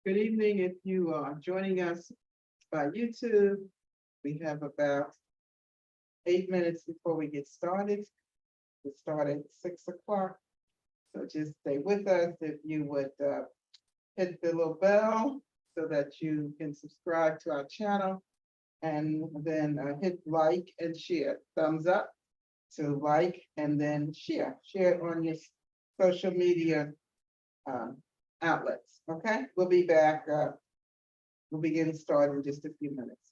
Good evening. If you are joining us by YouTube, we have about 8 minutes before we get started. We start at 6 o'clock. So just stay with us. If you would hit the little bell so that you can subscribe to our channel and then hit like and share. Thumbs up to like and then share. Share it on your social media um, outlets. Okay, we'll be back. We'll be getting started in just a few minutes.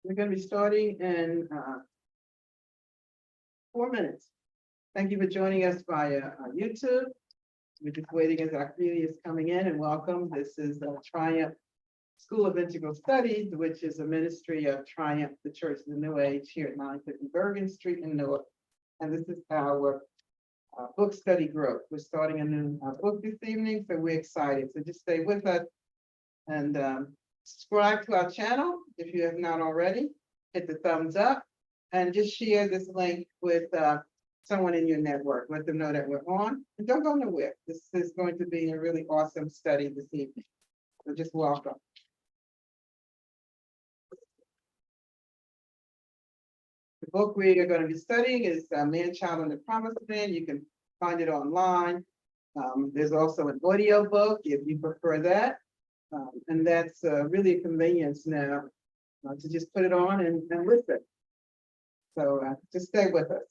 We're going to be starting in 4 minutes. Thank you for joining us via YouTube. We're just waiting as our community is coming in, and welcome. This is Triumph School of Integral Studies, which is a ministry of Triumph, the Church of the New Age, here at 950 Bergen Street in Newark. And this is our book study group. We're starting a new book this evening, so we're excited. So just stay with us and subscribe to our channel if you have not already. Hit the thumbs up and just share this link with someone in your network. Let them know that we're on. And don't go nowhere. This is going to be a really awesome study this evening. So just welcome. The book we are going to be studying is Man, Child, and the Promised Land. You can find it online. There's also an audio book if you prefer that. And that's really a convenience now to just put it on and listen. So just stay with us.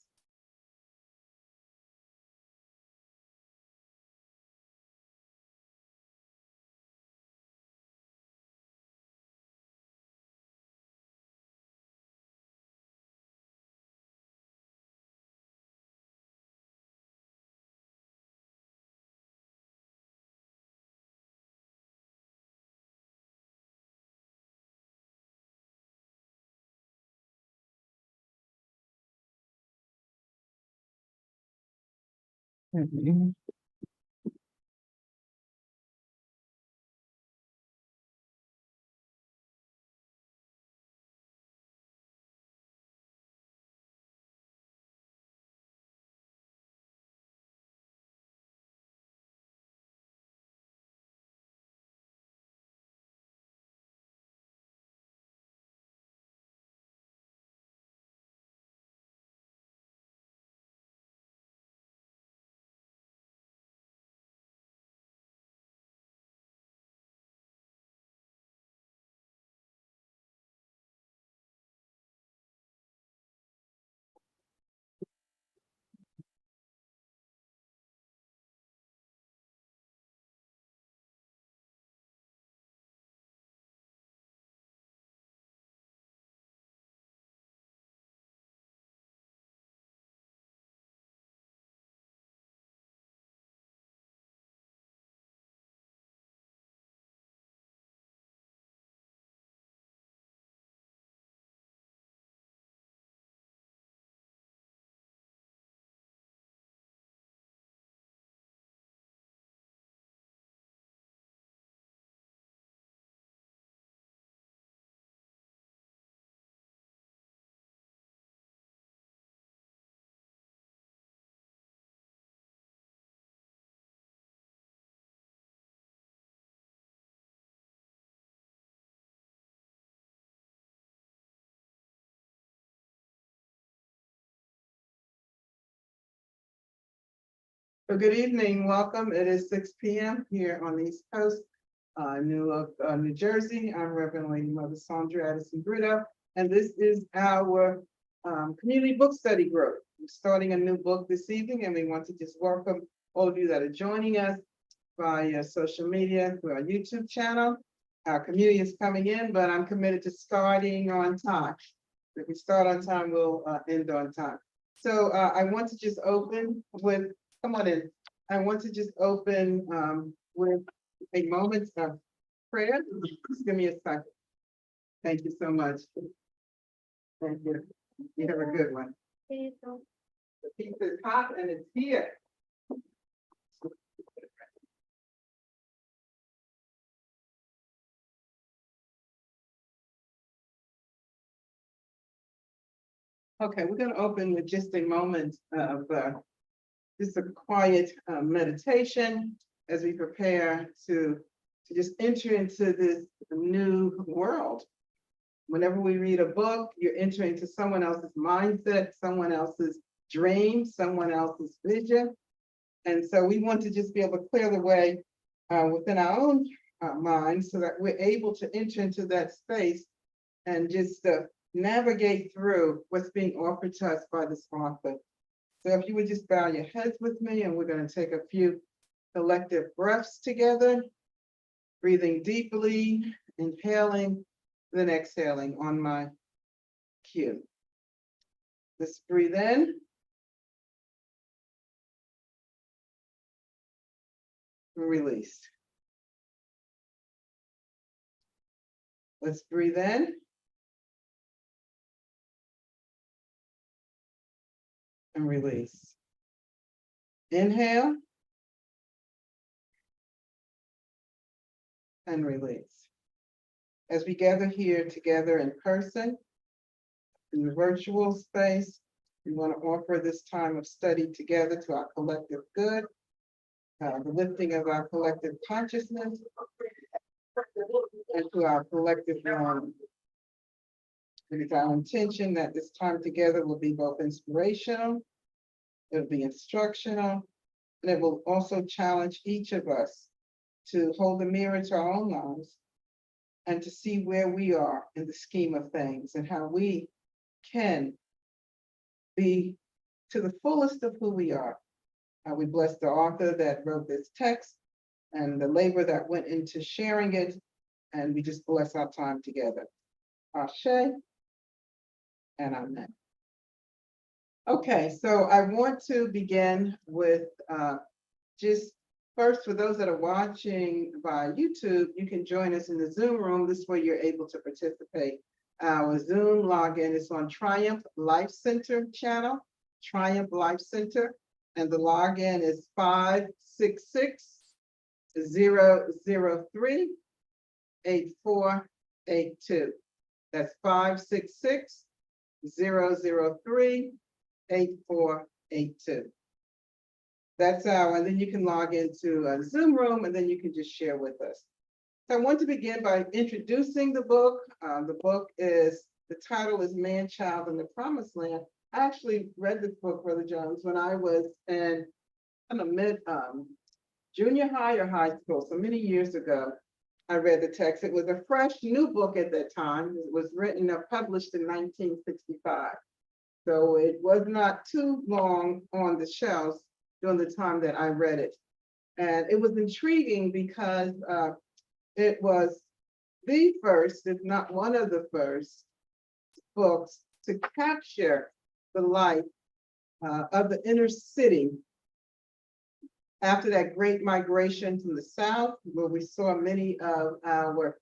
So good evening, welcome. It is 6 p.m. here on the East Coast, Newark, New Jersey. I'm Reverend Lady Mother Sandra Addison Brito, and this is our community book study group. We're starting a new book this evening, and we want to just welcome all of you that are joining us via social media through our YouTube channel. Our community is coming in, but I'm committed to starting on time. If we start on time, we'll end on time. So I want to just open with, come on in. I want to just open with a moment of prayer. Just give me a second. Thank you so much. Thank you. You have a good one. The pizza is hot and it's here. Okay, we're going to open with just a moment of just a quiet meditation as we prepare to just enter into this new world. Whenever we read a book, you're entering into someone else's mindset, someone else's dream, someone else's vision. And so we want to just be able to clear the way within our own minds so that we're able to enter into that space and just navigate through what's being offered to us by this author. So if you would just bow your heads with me, and we're going to take a few collective breaths together, breathing deeply, inhaling, then exhaling on my Q. Let's breathe in. Release. Let's breathe in. And release. Inhale. And release. As we gather here together in person, in the virtual space, we want to offer this time of study together to our collective good, the lifting of our collective consciousness, and to our collective learning. It is our intention that this time together will be both inspirational, it will be instructional, and it will also challenge each of us to hold a mirror to our own lives and to see where we are in the scheme of things and how we can be to the fullest of who we are. We bless the author that wrote this text and the labor that went into sharing it, and we just bless our time together. Ashe and amen. Okay, so I want to begin with just first, for those that are watching via YouTube, you can join us in the Zoom room. This way you're able to participate. Our Zoom login is on Triumph Life Center channel, Triumph Life Center, and the login is 566-003-8482. That's 566-003-8482. That's and then you can log into a Zoom room and then you can just share with us. So I want to begin by introducing the book. The book is, the title is Man, Child, and the Promised Land. I actually read this book, Brother Jones, when I was in junior high or high school, so many years ago. I read the text. It was a fresh new book at that time. It was written or published in 1965. So it was not too long on the shelves during the time that I read it. And it was intriguing because it was the first, if not one of the first books to capture the life of the inner city after that great migration from the South, where we saw many of our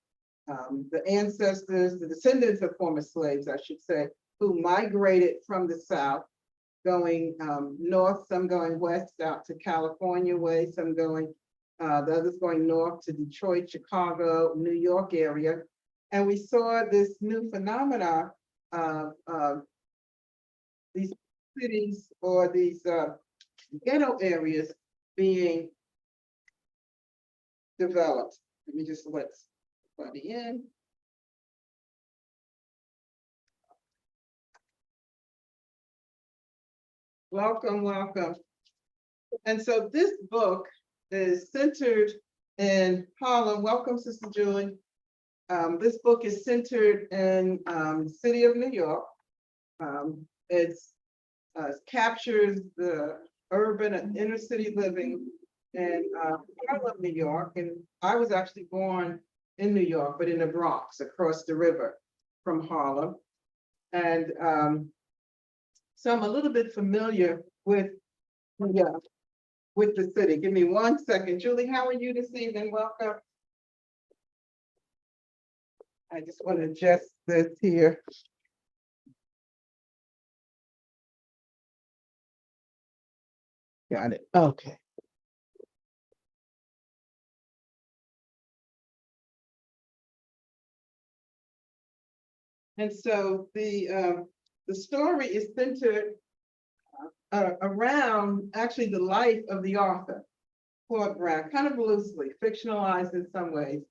the ancestors, the descendants of former slaves, I should say, who migrated from the South, going north, some going west out to California way, some going, the others going north to Detroit, Chicago, New York area. And we saw this new phenomena of these cities or these ghetto areas being developed. Let me just let somebody in. Welcome, welcome. And so this book is centered in Harlem. Welcome, Sister Julie. This book is centered in the city of New York. It captures the urban and inner city living in Harlem, New York. And I was actually born in New York, but in the Bronx, across the river from Harlem. And so I'm a little bit familiar with the city. Give me 1 second. Julie, how are you this evening? Welcome. I just want to adjust this here. Got it. Okay. And so the story is centered around actually the life of the author, Claude Brown, kind of loosely, fictionalized in some ways,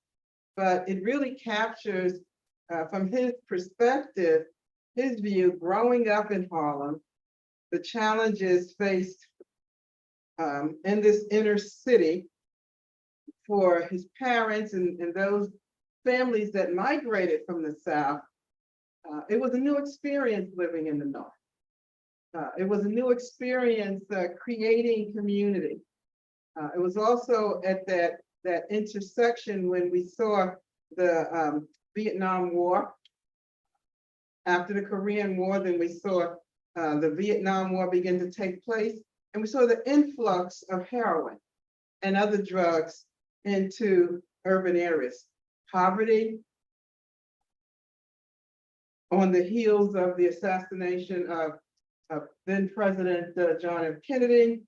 but it really captures from his perspective, his view growing up in Harlem, the challenges faced in this inner city for his parents and those families that migrated from the South. It was a new experience living in the North. It was a new experience creating community. It was also at that intersection when we saw the Vietnam War After the Korean War, then we saw the Vietnam War begin to take place, and we saw the influx of heroin and other drugs into urban areas. Poverty, on the heels of the assassination of then President John F. Kennedy.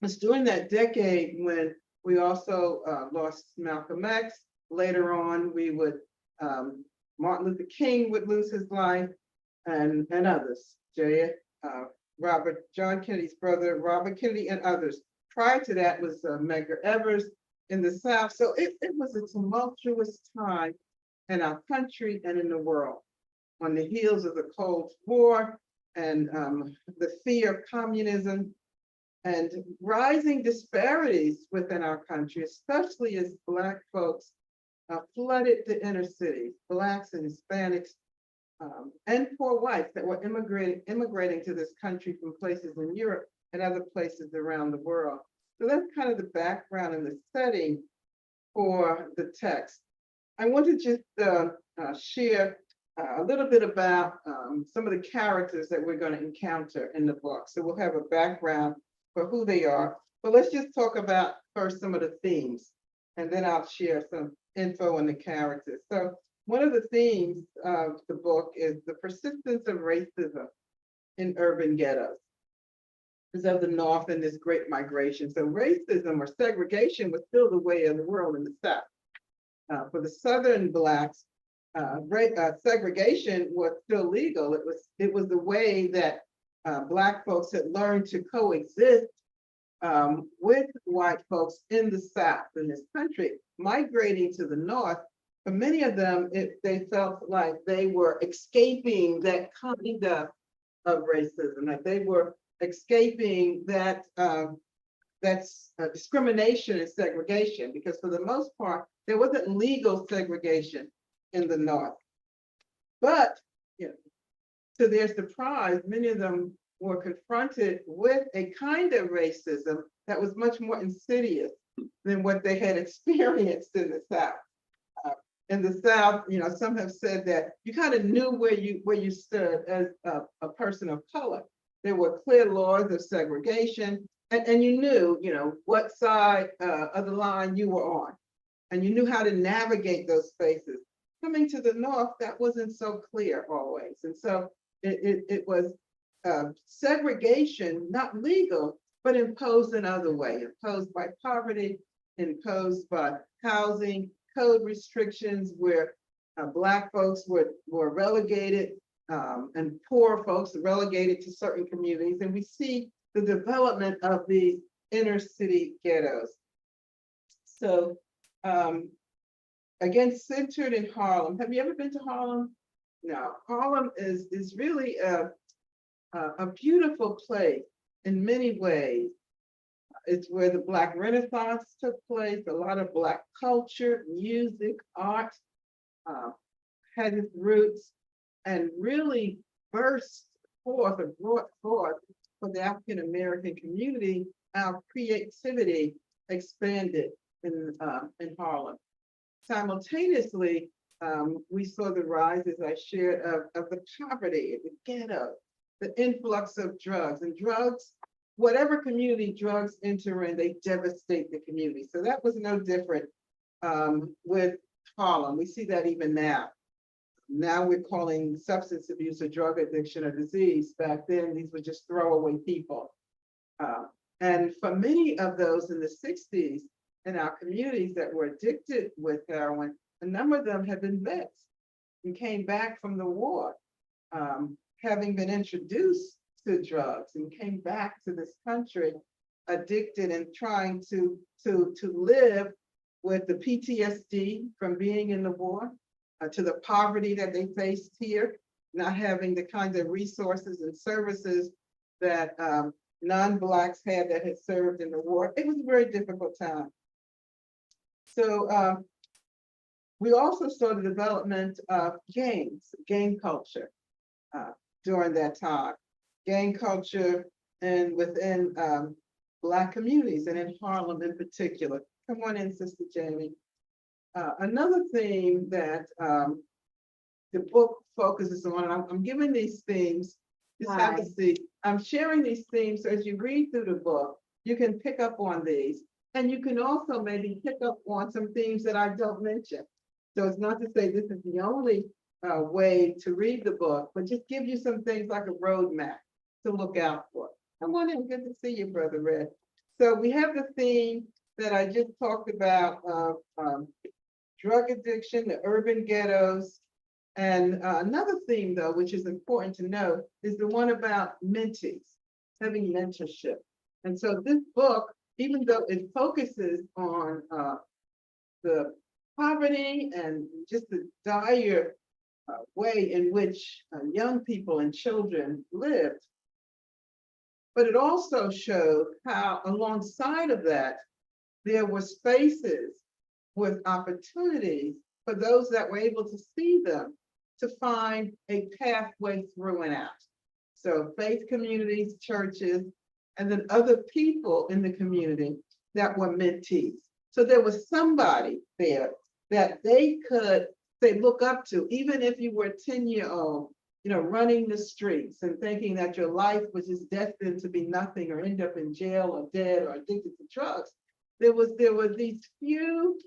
It's during that decade when we also lost Malcolm X. Later on, we would, Martin Luther King would lose his life, and others, John Kennedy's brother, Robert Kennedy, and others. Prior to that was Medgar Evers in the South. So it was a tumultuous time in our country and in the world. On the heels of the Cold War and the fear of communism and rising disparities within our country, especially as Black folks flooded the inner cities, Blacks and Hispanics, and poor whites that were immigrating to this country from places in Europe and other places around the world. So that's kind of the background and the setting for the text. I want to just share a little bit about some of the characters that we're going to encounter in the book. So we'll have a background for who they are, but let's just talk about first some of the themes, and then I'll share some info on the characters. So one of the themes of the book is the persistence of racism in urban ghettos. Because of the North and this great migration. So racism or segregation was still the way of the world in the South. For the Southern Blacks, segregation was still legal. It was the way that Black folks had learned to coexist with white folks in the South in this country. Migrating to the North, for many of them, they felt like they were escaping that kind of racism, like they were escaping that discrimination and segregation, because for the most part, there wasn't legal segregation in the North. But to their surprise, many of them were confronted with a kind of racism that was much more insidious than what they had experienced in the South. In the South, some have said that you kind of knew where you stood as a person of color. There were clear laws of segregation, and you knew, what side of the line you were on, and you knew how to navigate those spaces. Coming to the North, that wasn't so clear always, and so it was segregation, not legal, but imposed another way, imposed by poverty, imposed by housing, code restrictions, where Black folks were relegated, and poor folks relegated to certain communities. And we see the development of the inner city ghettos. So again, centered in Harlem. Have you ever been to Harlem? No, Harlem is really a beautiful place in many ways. It's where the Black Renaissance took place. A lot of Black culture, music, art had its roots and really burst forth or brought forth for the African American community. Our creativity expanded in Harlem. Simultaneously, we saw the rise, as I shared, of the poverty, the ghetto, the influx of drugs. And drugs, whatever community drugs enter in, they devastate the community. So that was no different with Harlem. We see that even now. Now we're calling substance abuse or drug addiction a disease. Back then, these were just throwaway people. And for many of those in the 60s in our communities that were addicted with heroin, a number of them had been vets and came back from the war, having been introduced to drugs, and came back to this country addicted and trying to live with the PTSD from being in the war, to the poverty that they faced here, not having the kinds of resources and services that non-Blacks had that had served in the war. It was a very difficult time. So we also saw the development of gangs, gang culture during that time. Gang culture and within Black communities, and in Harlem in particular. Come on in, Sister Jamie. Another theme that the book focuses on. And I'm giving these themes, just have a Hi. seat. I'm sharing these themes, so as you read through the book, you can pick up on these. And you can also maybe pick up on some themes that I don't mention. So it's not to say this is the only way to read the book, but just give you some things like a roadmap to look out for. Come on in, good to see you, Brother Red. So we have the theme that I just talked about, drug addiction, the urban ghettos. And another theme, though, which is important to know, is the one about mentees, having mentorship. And so this book, even though it focuses on the poverty and just the dire way in which young people and children lived, but it also showed how alongside of that, there were spaces with opportunities for those that were able to see them to find a pathway through and out. So faith communities, churches, and then other people in the community that were mentees. So there was somebody there that they could say, look up to, even if you were a 10-year-old, running the streets and thinking that your life was just destined to be nothing or end up in jail or dead or addicted to drugs. There were these few,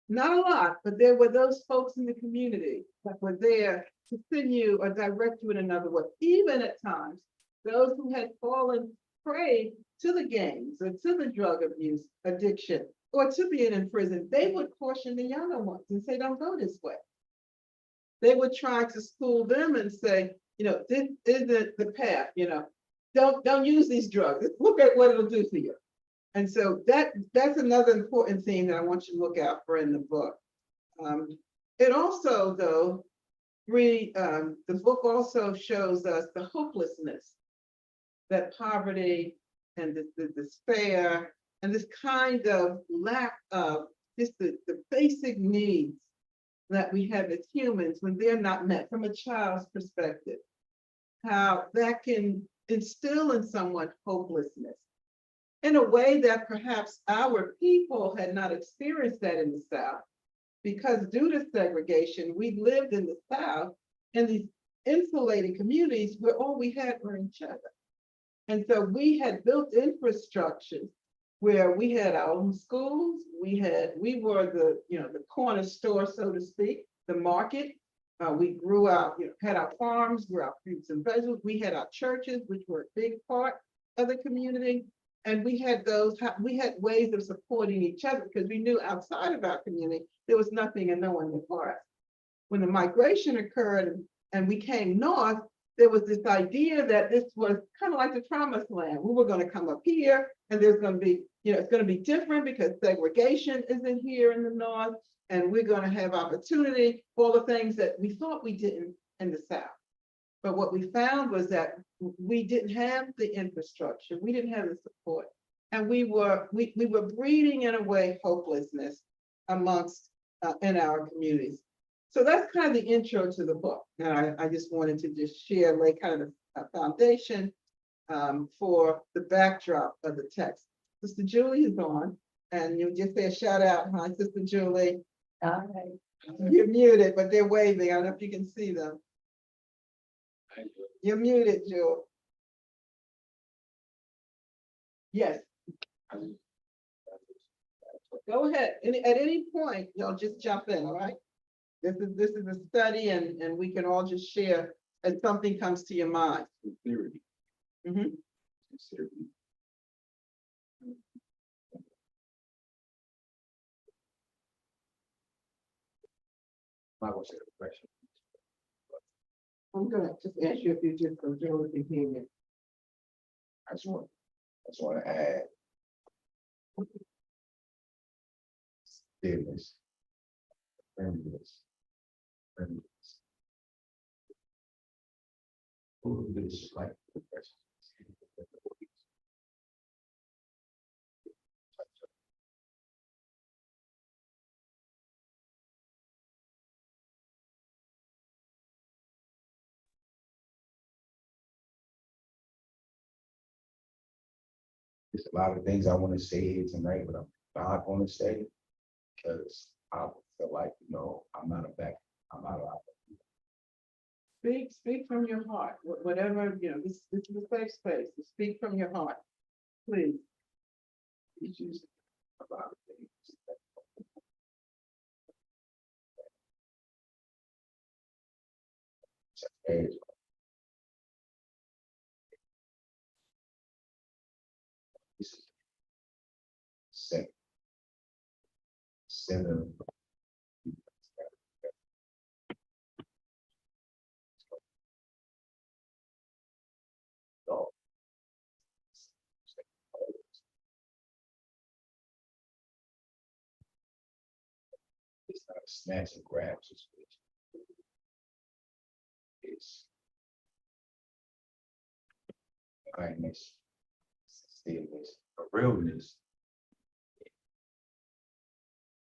not a lot, but there were those folks in the community that were there to send you or direct you in another way. Even at times, those who had fallen prey to the gangs or to the drug abuse, addiction, or to being in prison, they would caution the younger ones and say, don't go this way. They would try to school them and say, this isn't the path, don't use these drugs. Look at what it'll do to you. And so that's another important theme that I want you to look out for in the book. It also, though, the book also shows us the hopelessness that poverty and the despair and this kind of lack of just the basic needs that we have as humans when they're not met from a child's perspective, how that can instill in someone hopelessness in a way that perhaps our people had not experienced that in the South, because due to segregation, we lived in the South in these insulated communities where all we had were each other. And so we had built infrastructures where we had our own schools, we were the corner store, so to speak, the market. We grew out, had our farms, grew our fruits and vegetables. We had our churches, which were a big part of the community. And we had ways of supporting each other because we knew outside of our community, there was nothing and no one for us. When the migration occurred and we came north, there was this idea that this was kind of like the promised land. We were going to come up here and there's going to be, it's going to be different because segregation isn't here in the north and we're going to have opportunity for all the things that we thought we didn't in the South. But what we found was that we didn't have the infrastructure, we didn't have the support, and we were breeding in a way hopelessness amongst in our communities. So that's kind of the intro to the book. And I just wanted to just lay kind of a foundation for the backdrop of the text. Sister Julie is on, and you'll just say a shout out. Hi, Sister Julie. Hi. You're muted, but they're waving. I don't know if you can see them. You're muted, Jewel. Yes. Go ahead. At any point, y'all just jump in, all right? This is a study, and we can all just share as something comes to your mind. Theory. Mhm. I was a question. I'm gonna just ask you if you just from Joe's opinion. I just want to add stillness, friendliness. This like the question. There's a lot of things I want to say here tonight, but I'm not going to say because I feel like, I'm not a back, I'm not a speak from your heart, whatever, this is a safe space, so speak from your heart, please. Issues about things. As this is center. It's not a snatch and grab situation. It's kindness, stillness, a realness.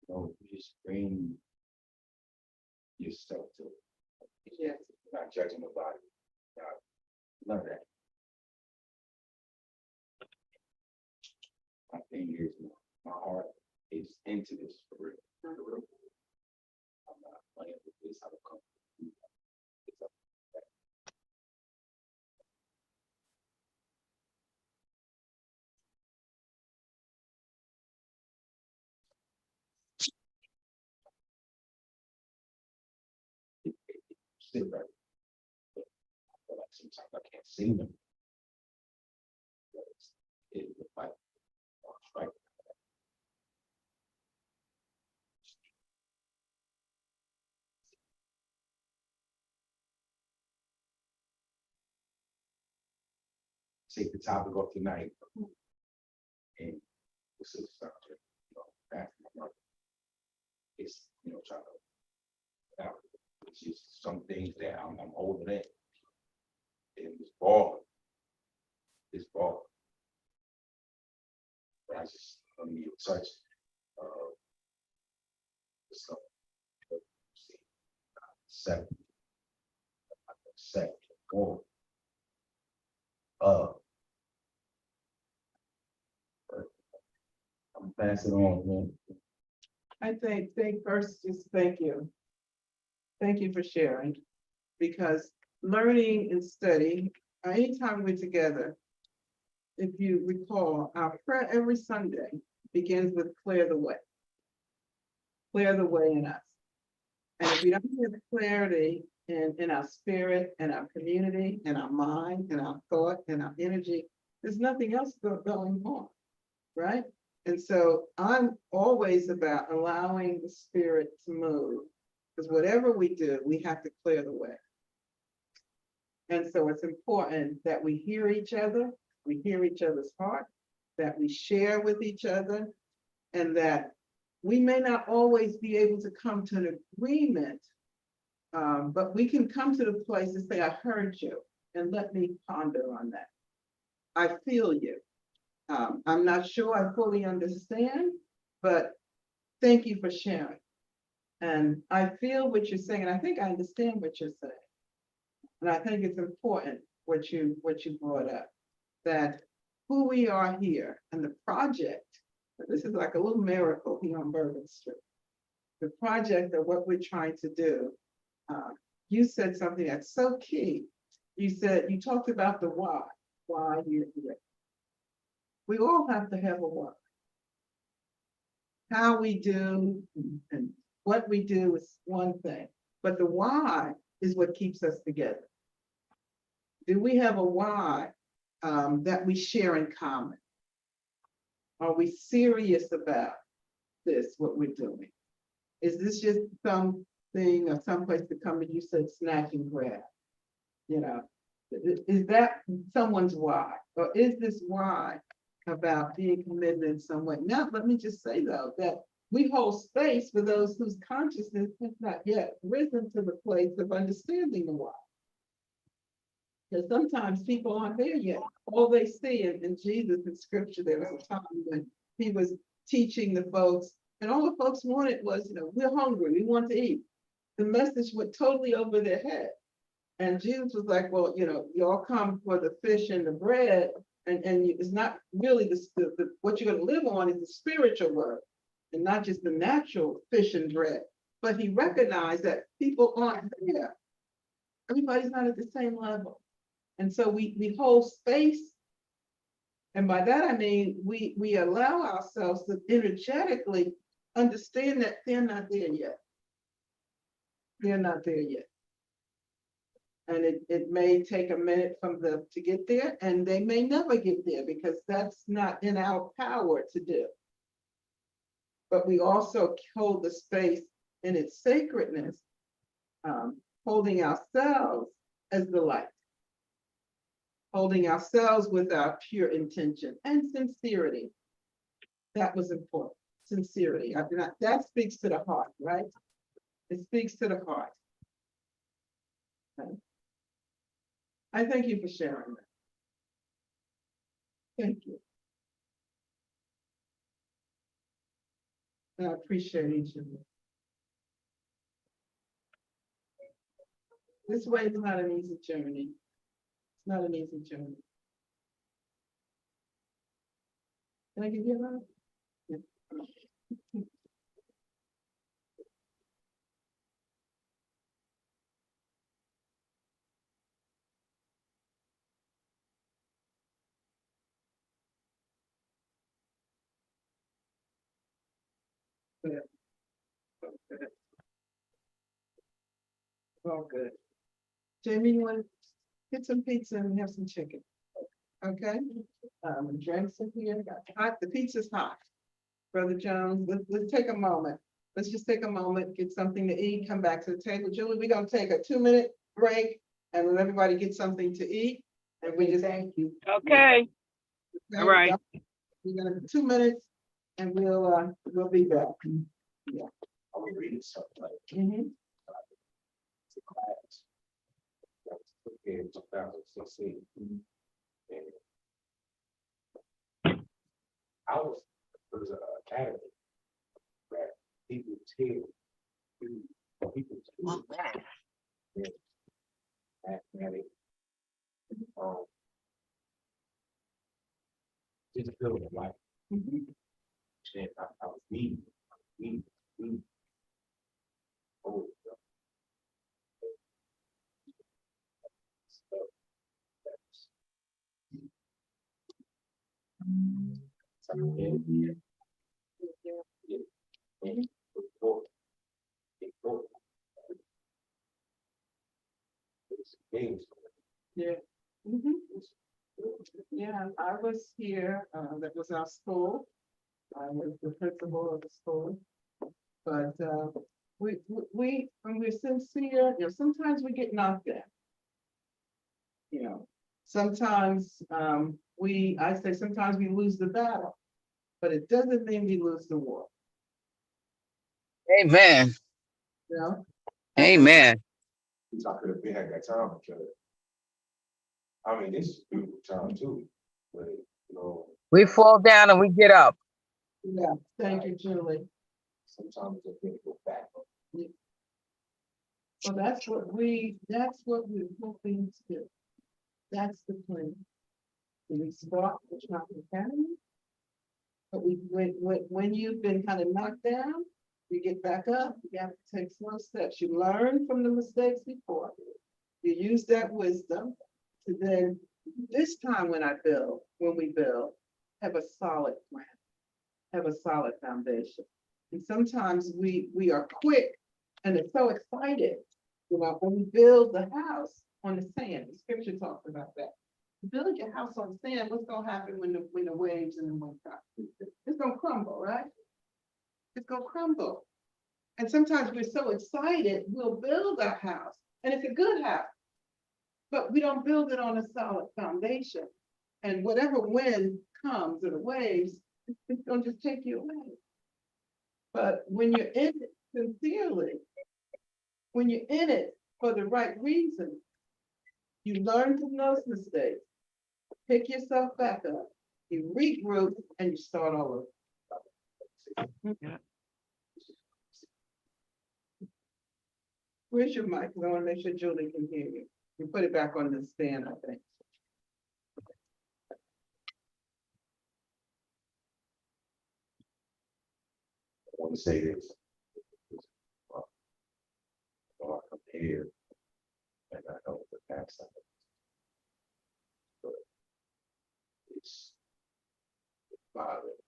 You just bring yourself to it. Yes. You're not judging nobody. None of that. My thing is, my heart is into this for real. For real. I'm not playing with this. I will come. It's up. Sit right. I feel like sometimes I can't see them. It look like right. Take the topic of tonight. And this is subject, back to my mother. It's, trying to, it's just some things that I'm holding in. And it's balling. It's balling. But I just need to touch, stuff. Accept, go. I'm passing on, man. I think first, just thank you. Thank you for sharing, because learning and studying, anytime we're together, if you recall, our prayer every Sunday begins with clear the way. Clear the way in us. And if we don't have clarity in our spirit, and our community, and our mind, and our thought, and our energy, there's nothing else going on, right? And so I'm always about allowing the spirit to move, because whatever we do, we have to clear the way. And so it's important that we hear each other, we hear each other's heart, that we share with each other, and that we may not always be able to come to an agreement, but we can come to the place and say, I heard you, and let me ponder on that. I feel you. I'm not sure I fully understand, but thank you for sharing. And I feel what you're saying, and I think I understand what you're saying. And I think it's important what you brought up, that who we are here and the project, this is like a little miracle here on Bourbon Street. The project of what we're trying to do. You said something that's so key. You talked about the why you're here. We all have to have a why. How we do and what we do is one thing, but the why is what keeps us together. Do we have a why that we share in common? Are we serious about this, what we're doing? Is this just something or someplace to come and you said snatch and grab? Is that someone's why? Or is this why about being committed in some way? Now, let me just say though, that we hold space for those whose consciousness has not yet risen to the place of understanding the why. Because sometimes people aren't there yet. All they see in Jesus in scripture, there was a time when he was teaching the folks, and all the folks wanted was, we're hungry, we want to eat. The message went totally over their head. And Jesus was like, well, y'all come for the fish and the bread, and it's not really the what you're going to live on is the spiritual word, and not just the natural fish and bread. But he recognized that people aren't there. Everybody's not at the same level. And so we hold space. And by that, I mean, we allow ourselves to energetically understand that they're not there yet. They're not there yet. And it may take a minute from them to get there, and they may never get there because that's not in our power to do. But we also hold the space in its sacredness, holding ourselves as the light, holding ourselves with our pure intention and sincerity. That was important. Sincerity. That speaks to the heart, right? It speaks to the heart. Okay. I thank you for sharing that. Thank you. I appreciate each of you. This way is not an easy journey. It's not an easy journey. Can I give you a hug? Yeah. Good. Good. All good. Jamie, you want to get some pizza and have some chicken? Okay. Drinks are here. Hot. The pizza's hot. Brother Jones, let's take a moment. Let's just take a moment, get something to eat, come back to the table. Julie, we're gonna take a 2-minute break and let everybody get something to eat. And we just thank you. Okay. All right. We're gonna 2 minutes and we'll be back. I was reading something like Mhm. it's a class. That was put in 2016. And there was an academy where people tell people mathematics, just feeling like Mhm. and I was reading. Oh, stuff that's something in games. Yeah. Mhm. Yeah, I was here, that was our school. I was the principal of the school. But when we're sincere, sometimes we get knocked down. Sometimes I say sometimes we lose the battle, but it doesn't mean we lose the war, Amen. you know? Amen. I could have been had that time because I mean this is a beautiful time too. But We fall down and we get up. Yeah, thank you, Julie. sometimes I think go back. Well, that's what we're hoping to do. That's the plan. We start the Trump Academy. But when you've been kind of knocked down, you get back up, you have to take slow steps. You learn from the mistakes before. You use that wisdom to then, this time when we build, have a solid plan, have a solid foundation. And sometimes we are quick and are so excited, when we build the house on the sand. The scripture talks about that. Build your house on sand, what's gonna happen when the waves and the wind come? It's gonna crumble, right? It's gonna crumble. And sometimes we're so excited, we'll build our house, and it's a good house, but we don't build it on a solid foundation. And whatever wind comes or the waves, it's gonna just take you away. But when you're in it sincerely, when you're in it for the right reason, you learn from those mistakes, pick yourself back up, you regroup, and you start all over. Where's your mic? I want to make sure Julie can hear you. You put it back on the stand, I think. I want to say this. I come here And I know the past of it. But it's violent.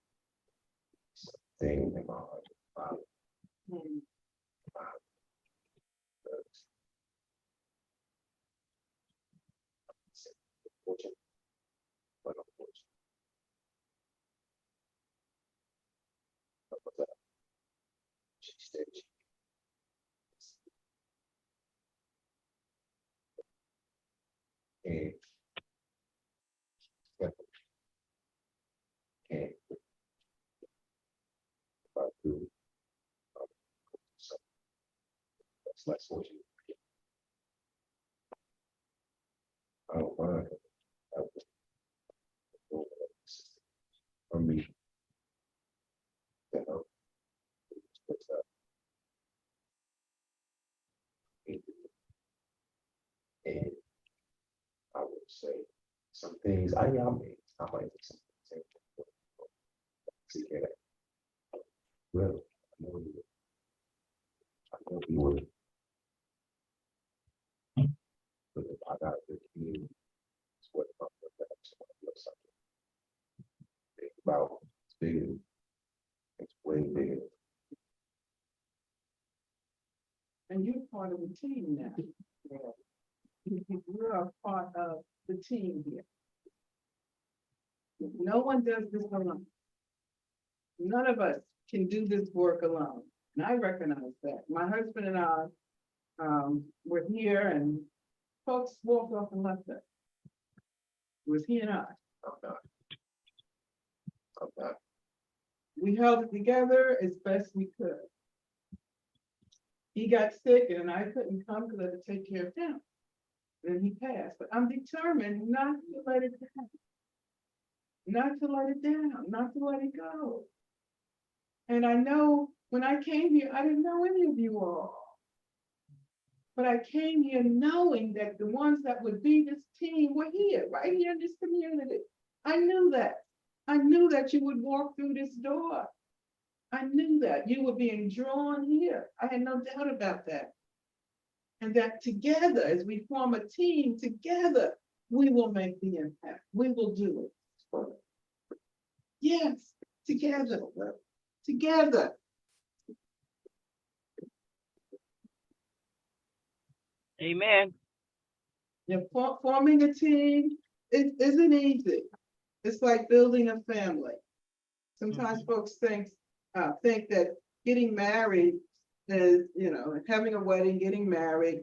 Thing in my heart, violent. Hmm. Because unfortunate, but unfortunate. But she said and and about to so that's less fortunate. I don't mind. I would- For me, you know, it's and I would say some things I mean, I might do some things. See that. Well, I know you. I know you would. But if I got a good community, it's what I'm something. Think about it's bigger. It's way bigger. And you're part of the team now. You are part of the team here. No one does this alone. None of us can do this work alone. And I recognize that. My husband and I were here and folks walked off and left us. It was he and I. I'm not. I'm not. We held it together as best we could. He got sick and I couldn't come because I had to take care of him. Then he passed, but I'm determined not to let it down. Not to let it down, not to let it go. And I know when I came here, I didn't know any of you all. But I came here knowing that the ones that would be this team were here, right here in this community. I knew that. I knew that you would walk through this door. I knew that you were being drawn here. I had no doubt about that. And that together, as we form a team together, we will make the impact. We will do it. Yes, together, together. Amen. Forming a team isn't easy. It's like building a family. Sometimes folks think that getting married is, having a wedding, getting married,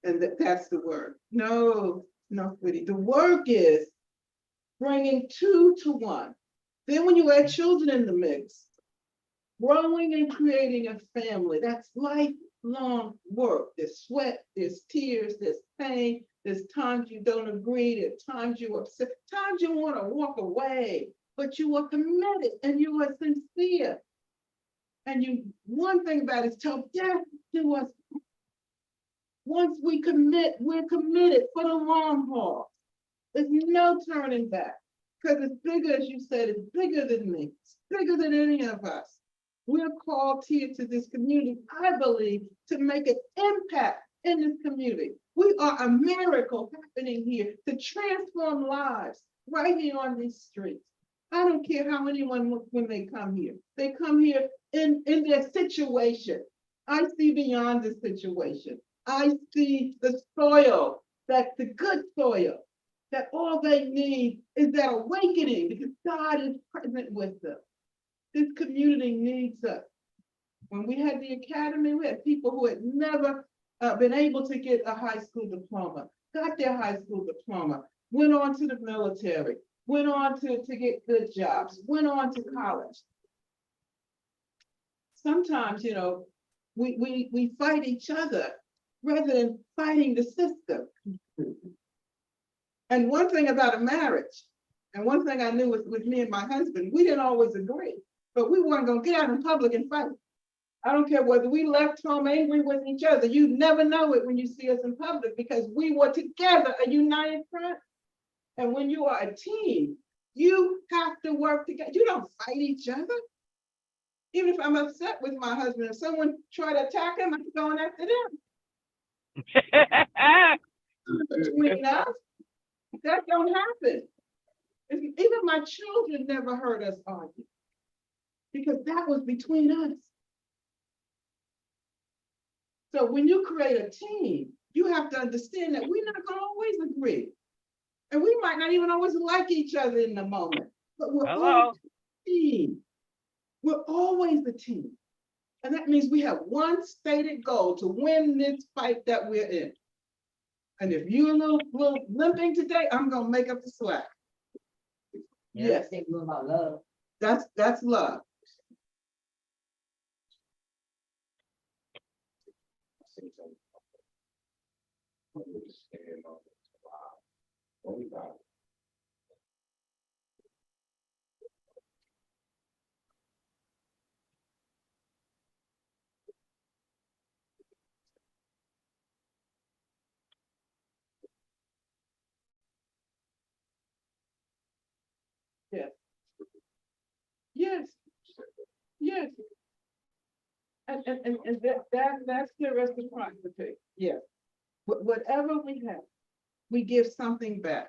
and that's the work. No, sweetie. The work is bringing two to one. Then when you add children in the mix, growing and creating a family, that's lifelong work. There's sweat, there's tears, there's pain, there's times you don't agree, there's times you're upset, times you want to walk away, but you are committed and you are sincere. And one thing about it is till death do us. Once we commit, we're committed for the long haul. There's no turning back. Because it's bigger, as you said, it's bigger than me. It's bigger than any of us. We're called here to this community, I believe, to make an impact in this community. We are a miracle happening here to transform lives right here on these streets. I don't care how anyone looks when they come here. They come here in their situation. I see beyond the situation. I see the soil, that's the good soil, that all they need is that awakening because God is present with them. This community needs us. When we had the academy, we had people who had never been able to get a high school diploma, got their high school diploma, went on to the military, went on to get good jobs, went on to college. Sometimes, we fight each other rather than fighting the system. And one thing about a marriage, and one thing I knew with me and my husband, we didn't always agree, but we weren't gonna get out in public and fight. I don't care whether we left home angry with each other. You never know it when you see us in public because we were together, a united front. And when you are a team, you have to work together. You don't fight each other. Even if I'm upset with my husband, if someone try to attack him, I'm going after them. between us. That don't happen. Even my children never heard us argue. Because that was between us. So when you create a team, you have to understand that we're not gonna always agree. And we might not even always like each other in the moment, but we're Hello? always a team. We're always a team. And that means we have one stated goal to win this fight that we're in. And if you're a little limping today, I'm gonna make up the slack. Yes, They blew my love. that's love. Only God. Yes, yes. And that's the reciprocity. Yes. Whatever we have, we give something back.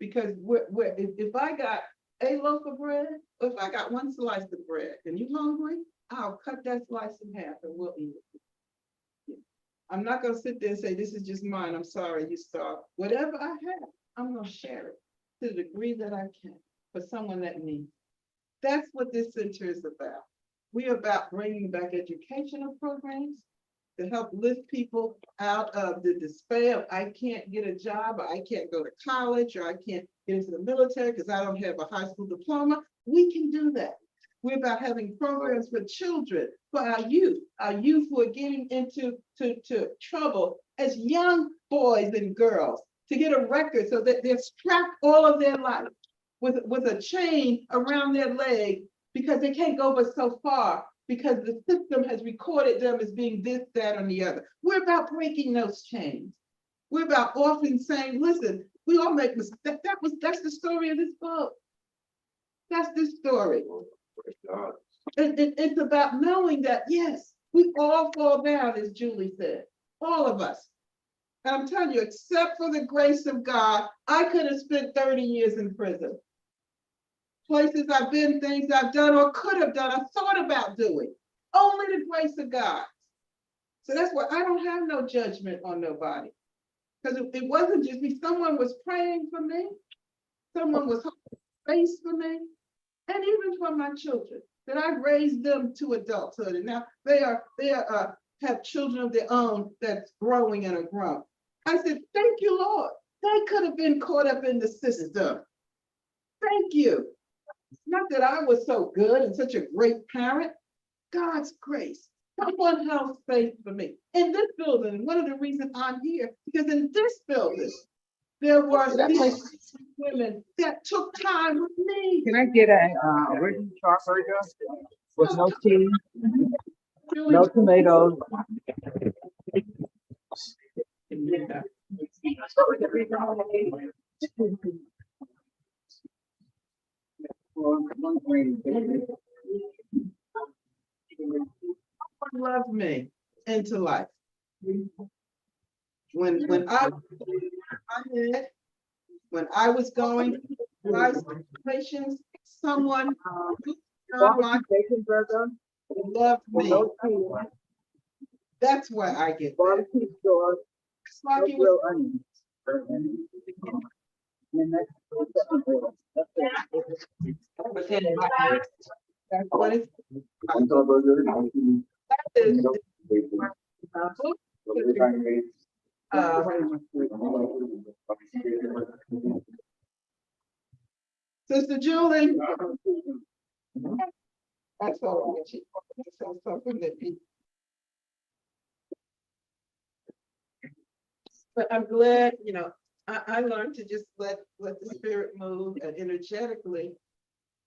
Because if I got a loaf of bread, or if I got one slice of bread and you hungry, I'll cut that slice in half and we'll eat it. I'm not gonna sit there and say, this is just mine, I'm sorry, you starved. Whatever I have, I'm gonna share it to the degree that I can for someone that needs. That's what this center is about. We're about bringing back educational programs to help lift people out of the despair of I can't get a job, or I can't go to college, or I can't get into the military because I don't have a high school diploma. We can do that. We're about having programs for children, for our youth who are getting into trouble as young boys and girls to get a record so that they're strapped all of their life with a chain around their leg because they can't go but so far because the system has recorded them as being this, that, or the other. We're about breaking those chains. We're about often saying, listen, we all make mistakes. That's the story of this book. That's the story. It's about knowing that, yes, we all fall down, as Julie said, all of us. And I'm telling you, except for the grace of God, I could have spent 30 years in prison. Places I've been, things I've done or could have done, I thought about doing. Only the grace of God. So that's why I don't have no judgment on nobody. Because it wasn't just me, someone was praying for me, someone was holding space for me, and even for my children, that I raised them to adulthood. And now they have children of their own that's growing and are grown. I said, thank you, Lord. They could have been caught up in the system. Thank you. Not that I was so good and such a great parent. God's grace. Someone held space for me. In this building, one of the reasons I'm here, because in this building, there were these women that took time with me. Can I get a written chart version with no cheese, no tomatoes? Yeah. Loved me into life. When I was going through my situations, someone Bacon burger, loved me. no cheese, That's why I get that. barbecue sauce, It's like no it was grilled onions. And that's that's what it's. Sister Julie. That's all right. She said something that he. But I'm glad, I learned to just let the spirit move and energetically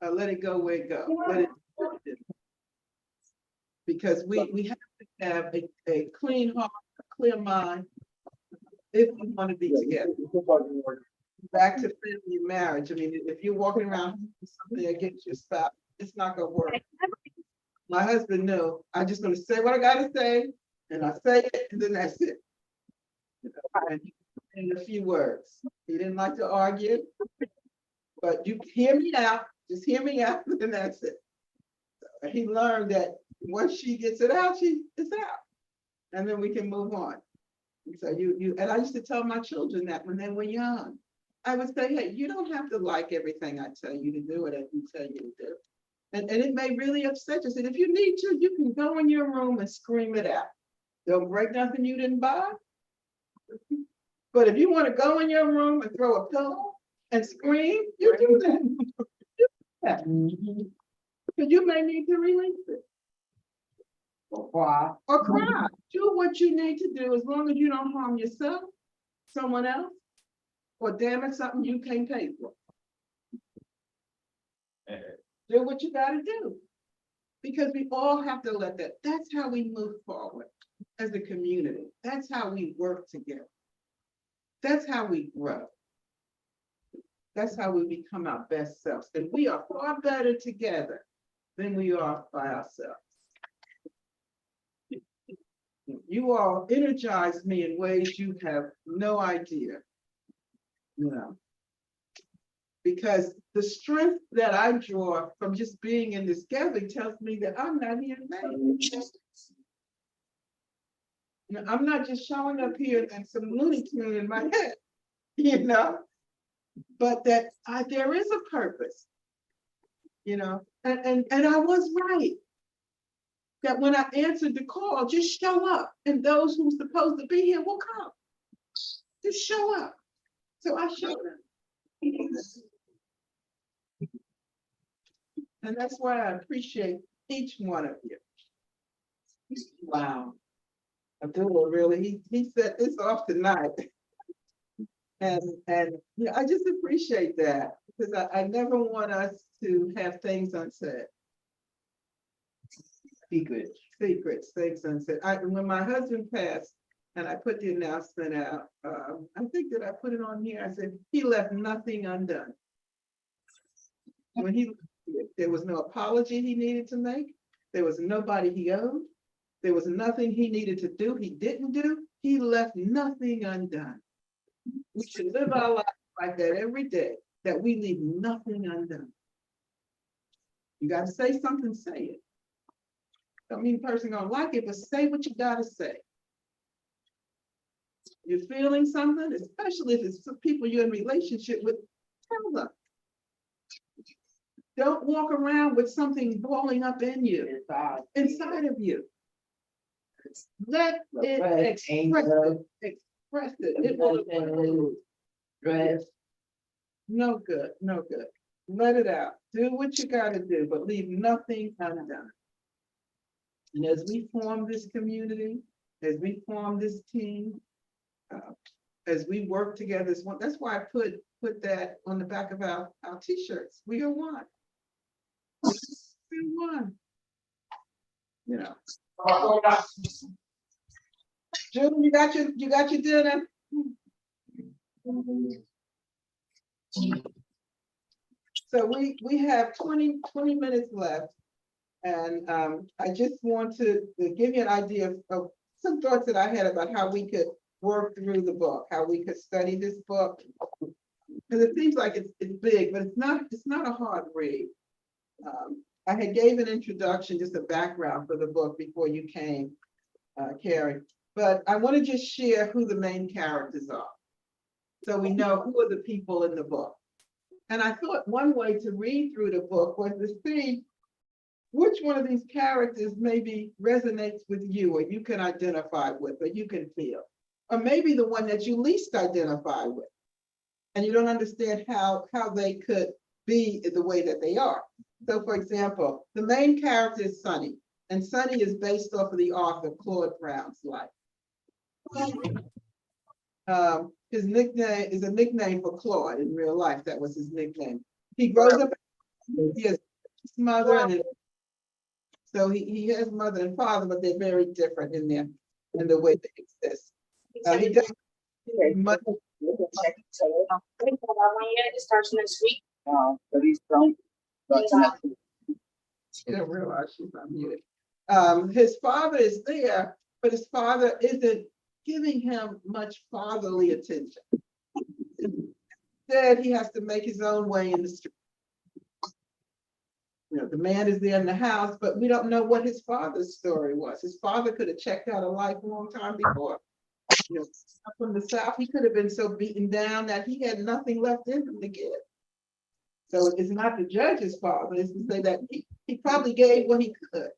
let it go where it go. Let it. Because we have to have a clean heart, a clear mind, if we want to be together. Back to family marriage. I mean, if you're walking around with something against your spouse, it's not gonna work. My husband knew, I'm just gonna say what I gotta say, and I say it, and then that's it. And in a few words. He didn't like to argue, but you hear me out, just hear me out, and that's it. He learned that once she gets it out, it's out. And then we can move on. And so and I used to tell my children that when they were young. I would say, hey, you don't have to like everything I tell you to do, what I tell you to do. And it may really upset you. And if you need to, you can go in your room and scream it out. Don't break nothing you didn't buy. But if you want to go in your room and throw a pillow and scream, you do that. You do that. But you may need to release it. Or why? Or cry. Do what you need to do as long as you don't harm yourself, someone else, or damage something you can't pay for. Do what you gotta do. Because we all have to let that, that's how we move forward as a community. That's how we work together. That's how we grow. That's how we become our best selves. And we are far better together than we are by ourselves. You all energize me in ways you have no idea. You know, because the strength that I draw from just being in this gathering tells me that I'm not here in vain. You know, I'm not just showing up here and some Looney Tune in my head, you know, but that there is a purpose, you know, and I was right. That when I answered the call, just show up, and those who's supposed to be here will come. Just show up. So I showed up. And that's why I appreciate each one of you. Wow. Abdullah really, he set this off tonight. And you know, I just appreciate that because I never want us to have things unsaid. Secrets, things unsaid. When my husband passed and I put the announcement out, I think that I put it on here. I said, he left nothing undone. When there was no apology he needed to make. There was nobody he owed. There was nothing he needed to do. He didn't do. He left nothing undone. We should live our life like that every day, that we leave nothing undone. You got to say something, say it. Don't mean the person gonna like it, but say what you gotta say. You're feeling something, especially if it's some people you're in relationship with, tell them. Don't walk around with something boiling up in you, inside of you. Let it express it. It will Dress. no good, no good. Let it out. Do what you gotta do, but leave nothing undone. And as we form this community, as we form this team, as we work together as one, that's why I put that on the back of our t-shirts. We are one. We're one. You know. June, you got your dinner? So we have 20 minutes left. And I just want to give you an idea of some thoughts that I had about how we could work through the book, how we could study this book. Because it seems like it's big, but it's not a hard read. I had gave an introduction, just a background for the book before you came, Carrie. But I want to just share who the main characters are. So we know who are the people in the book. And I thought one way to read through the book was to see which one of these characters maybe resonates with you, or you can identify with, or you can feel, or maybe the one that you least identify with, and you don't understand how they could be the way that they are. So for example, the main character is Sonny, and Sonny is based off of the author Claude Brown's life. His nickname is a nickname for Claude in real life. That was his nickname. He grows up, he has his mother, and so he has mother and father, but they're very different in the way they exist. He does mother. It starts next week. But he's don't. She didn't realize she's not muted. His father is there, but his father isn't giving him much fatherly attention. Instead, he has to make his own way in the street. You know, the man is there in the house, but we don't know what his father's story was. His father could have checked out a life a long time before. You know, from the South, he could have been so beaten down that he had nothing left in him to give. So it's not the judge's father, it's to say that he probably gave what he could.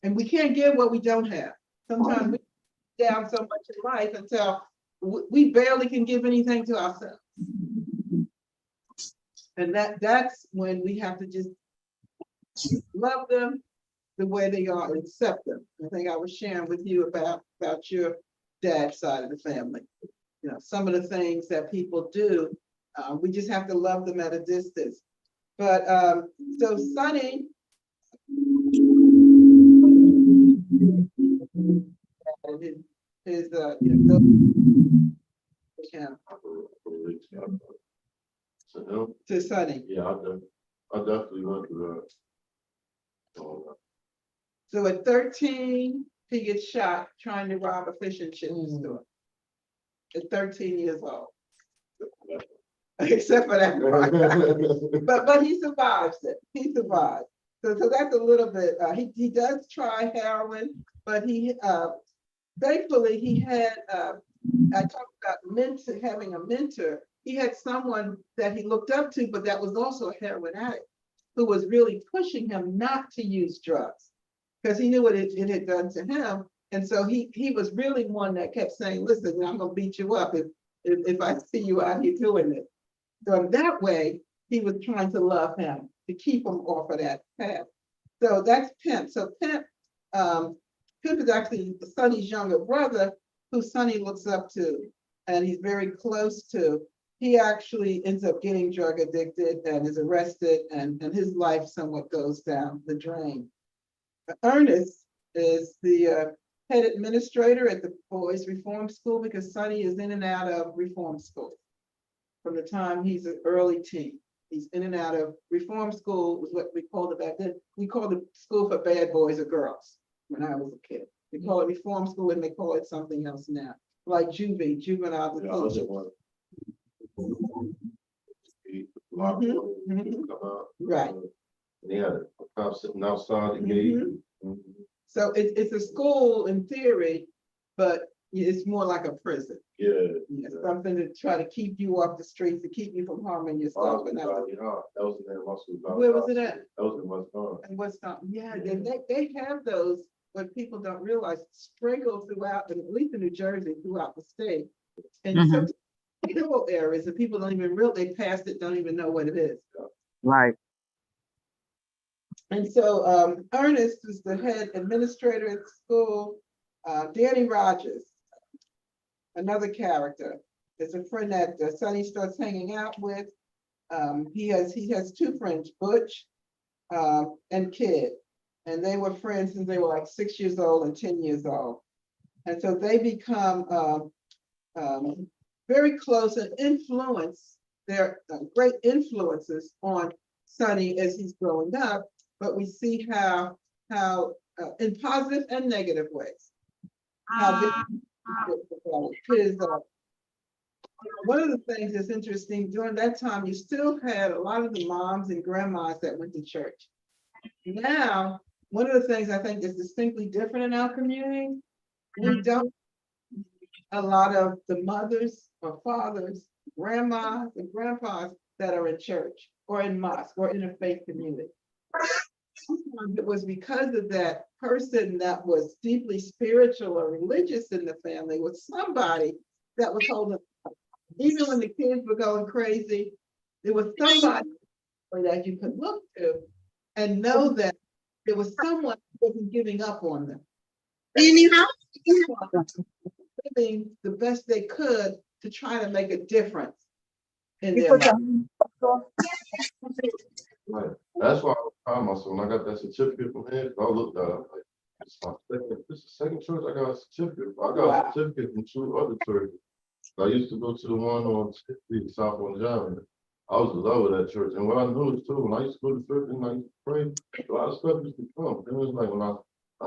And we can't give what we don't have. Sometimes we down so much in life until we barely can give anything to ourselves. And that's when we have to just love them the way they are and accept them. I think I was sharing with you about your dad's side of the family. You know, some of the things that people do, we just have to love them at a distance. But so Sonny, and his to Sonny. Yeah, I definitely went through that. So at 13, he gets shot trying to rob a fish and chip store. At 13 years old. Except for that part. But he survives it. He survives. So that's a little bit, he does try heroin, but he thankfully he had I talked about having a mentor. He had someone that he looked up to, but that was also a heroin addict who was really pushing him not to use drugs because he knew what it had done to him. And so he was really one that kept saying, listen, I'm gonna beat you up if I see you out here doing it. So in that way, he was trying to love him, to keep him off of that path. So that's Pimp. So Pimp is actually Sonny's younger brother, who Sonny looks up to, and he's very close to. He actually ends up getting drug addicted and is arrested, and his life somewhat goes down the drain. Ernest is the head administrator at the Boys Reform School because Sonny is in and out of reform school. From the time he's an early teen, he's in and out of reform school, was what we called it back then. We called it school for bad boys or girls when I was a kid. They call it reform school and they call it something else now, like juvenile detention. Right. Yeah, a cop sitting outside the gate. So it's a school in theory, but it's more like a prison. Yeah. It's something to try to keep you off the streets, to keep you from harming yourself. That was in Russell. Where was it at? That was in West Palm. And West Palm, yeah, they have those, but people don't realize, sprinkled throughout, at least in New Jersey, throughout the state. And some rural areas that people don't even realize, they passed it, don't even know what it is. Right. And so Ernest is the head administrator at the school. Danny Rogers, another character, is a friend that Sonny starts hanging out with. He has two friends, Butch and Kid, and they were friends since they were like 6 years old and 10 years old. And so they become very close and influence. They're great influences on Sonny as he's growing up, but we see how in positive and negative ways, how his one of the things that's interesting, during that time, you still had a lot of the moms and grandmas that went to church. Now, one of the things I think is distinctly different in our community, we don't a lot of the mothers or fathers, grandmas and grandpas that are in church or in mosque or in a faith community. It was because of that person that was deeply spiritual or religious in the family, was somebody that was holding, even when the kids were going crazy, there was somebody that you could look to and know that there was someone who wasn't giving up on them. Doing the best they could to try to make a difference in their life. Right. That's why I was proud of myself when I got that certificate from him. I looked at it, like, this is the second church I got a certificate. I got a certificate from 2 other churches. I used to go to the one on South Orange Avenue. I was in love with that church. And what I noticed too, when I used to go to church and I used to pray, a lot of stuff used to come. It was like when I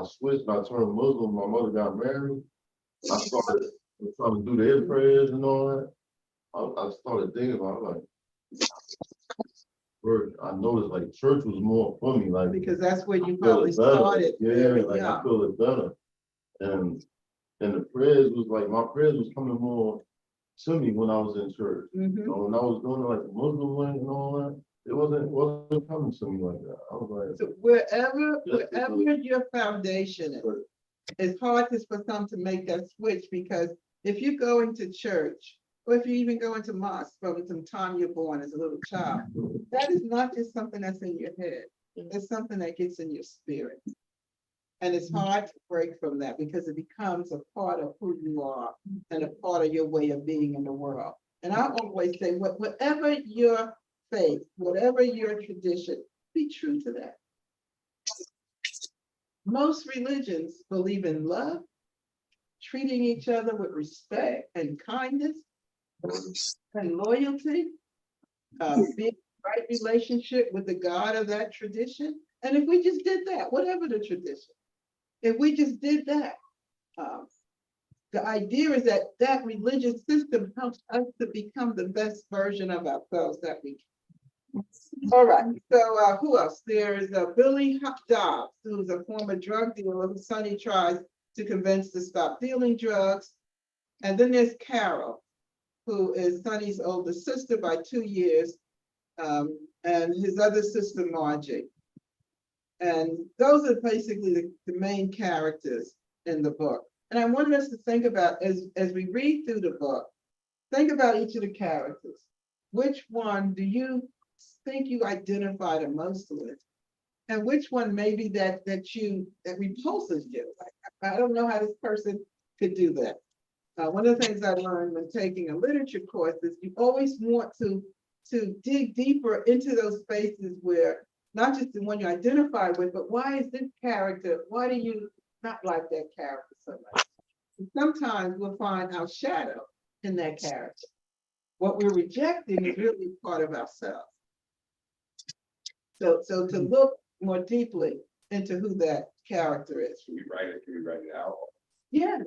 switched, I turned Muslim, my mother got married. I started was trying to do their prayers and all that, I started thinking about like, word, I noticed like church was more for me, like. Because that's where you I feel probably it better. started. Yeah, very like I young. feel it better. And the prayers was like, my prayers was coming more to me when I was in church. Mhm. When I was doing like the Muslim way and all that, it wasn't coming to me like that. I was like, So wherever Yes, your foundation is, it's hard for some to make that switch, because if you go into church, or if you even go into mosque from the time you're born as a little child, that is not just something that's in your head. It's something that gets in your spirit. And it's hard to break from that, because it becomes a part of who you are and a part of your way of being in the world. And I always say, whatever your faith, whatever your tradition, be true to that. Most religions believe in love, treating each other with respect and kindness and loyalty, being in the right relationship with the God of that tradition. And if we just did that, whatever the tradition, if we just did that, the idea is that that religious system helps us to become the best version of ourselves that we can. All right, so who else? There's Billy Dobbs, who's a former drug dealer who Sonny tries to convince to stop dealing drugs. And then there's Carol, who is Sonny's older sister by 2 years, and his other sister, Margie. And those are basically the main characters in the book. And I wanted us to think about, as we read through the book, think about each of the characters. Which one do you think you identify the most with? And which one maybe that repulses you? Like, I don't know how this person could do that. One of the things I learned when taking a literature course is you always want to dig deeper into those spaces where not just the one you identify with, but why is this character, why do you not like that character so much? And sometimes we'll find our shadow in that character. What we're rejecting is really part of ourselves. So to look more deeply into who that character is. Can we write it out? Yeah,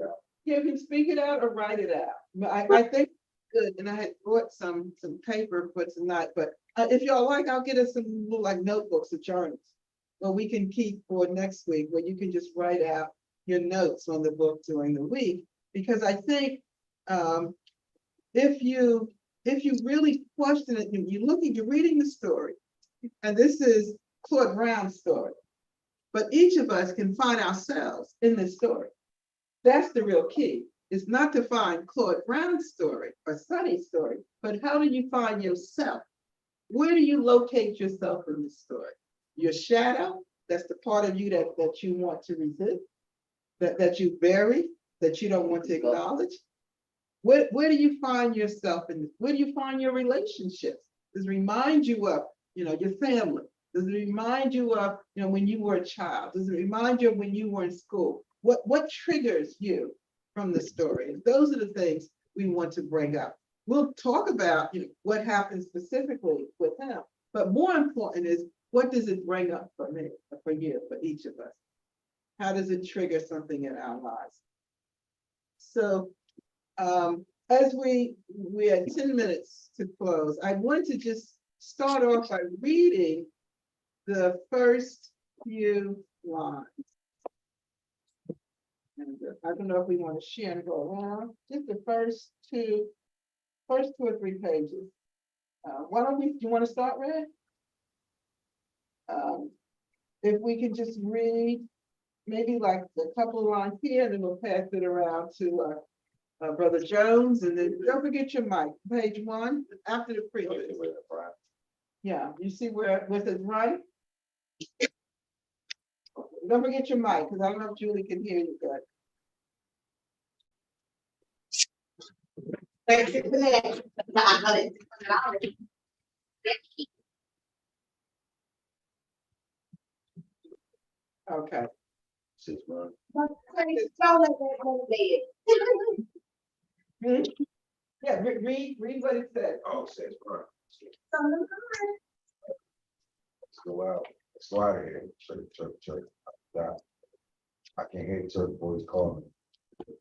you can speak it out or write it out. But I think good, and I had brought some paper for tonight, but if y'all like, I'll get us some little like notebooks or journals where we can keep for next week, where you can just write out your notes on the book during the week. Because I think if you really question it, you're reading the story, and this is Claude Brown's story, but each of us can find ourselves in this story. That's the real key. It's not to find Claude Brown's story or Sonny's story, but how do you find yourself? Where do you locate yourself in this story? Your shadow, that's the part of you that you want to resist, that you bury, that you don't want to acknowledge. Where do you find yourself in this? Where do you find your relationships? Does it remind you of, your family? Does it remind you of, when you were a child? Does it remind you of when you were in school? What triggers you from the story? Those are the things we want to bring up. We'll talk about what happened specifically with him, but more important is, what does it bring up for me, for you, for each of us? How does it trigger something in our lives? So as we had 10 minutes to close, I wanted to just start off by reading the first few lines. And I don't know if we want to share and go around, just the first two or three pages. Do you want to start, Red? If we can just read maybe like a couple of lines here, and then we'll pass it around to Brother Jones, and then don't forget your mic, page 1, after the previous. Yeah, you see where it says right? Don't forget your mic, because I don't know if Julie can hear you good. Okay. 6 months. Yeah, read what it says. Oh, 6 months. Let's go out. Let's go out of here. Church. I can't hear church boys calling.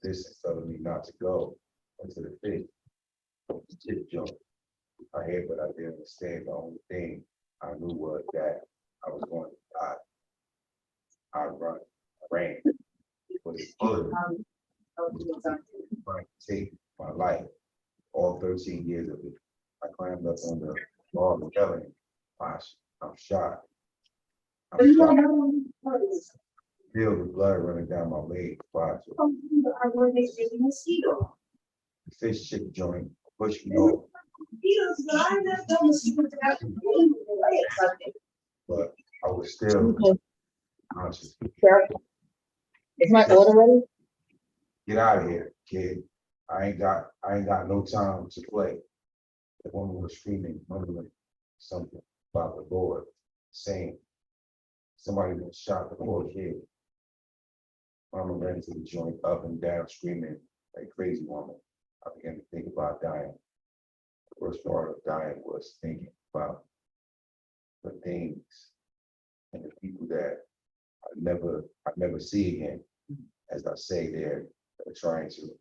This is telling me not to go. into the fish. It's just junk. I heard, but I didn't understand. The only thing I knew was that I was going to die. I ran. But it's trying to take my life, all 13 years of it. I climbed up on the wall of yelling. I'm shot. I'm shot. Feel the blood running down my leg. Watch it. The fish chick joint pushed me off, but I was still conscious. Is my order ready? Get out of here, kid. I ain't got no time to play. The woman was screaming, mumbling something about the Lord, saying somebody been shot the poor kid. Mama ran to the joint up and down, screaming like a crazy woman. I began to think about dying. The worst part of dying was thinking about the things and the people that I never see again. As I say there, trying to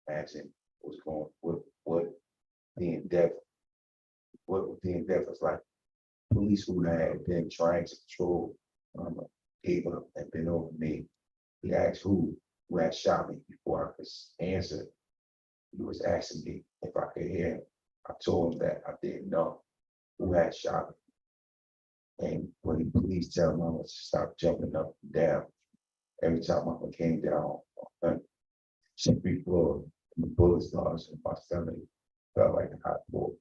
imagine what being deaf was like. Police who had been trying to control gave up and been over me. He asked who had shot me before I could answer. He was asking me if I could hear him. I told him that I didn't know who had shot me. And when the police tell Mama to stop jumping up and down, every time Mama came down on the floor, and the bullet stars in my stomach felt like a hot bowl.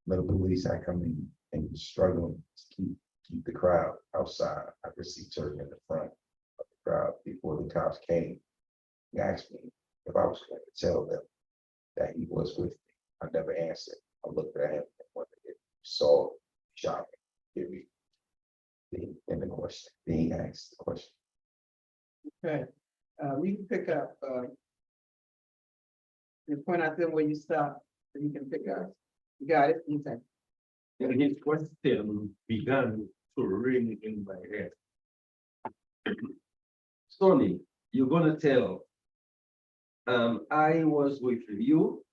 The police had come in and was struggling to keep the crowd outside. I could see Turk in the front of the crowd before the cops came. He asked me if I was going to tell them that he was with me. I never answered. I looked at him and wondered if he saw shot me. Give me the question. Then he asked the question. Okay, we can pick up, you point out them where you stop, so you can pick up. You got it? Okay. And his question began to ring in my head. Sonny, you're gonna tell, I was with you.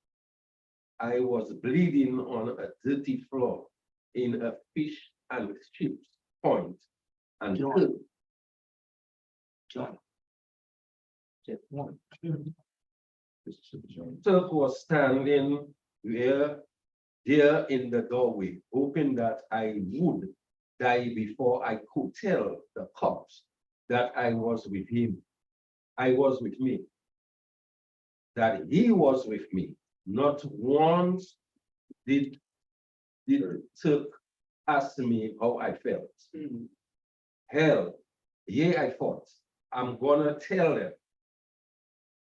I was bleeding on a dirty floor in a fish and chips point. And John. Just one. Turk was standing there in the doorway, hoping that I would die before I could tell the cops that I was with him. I was with me. That he was with me. Not once did Turk ask me how I felt. Hell, yeah, I thought, I'm gonna tell them.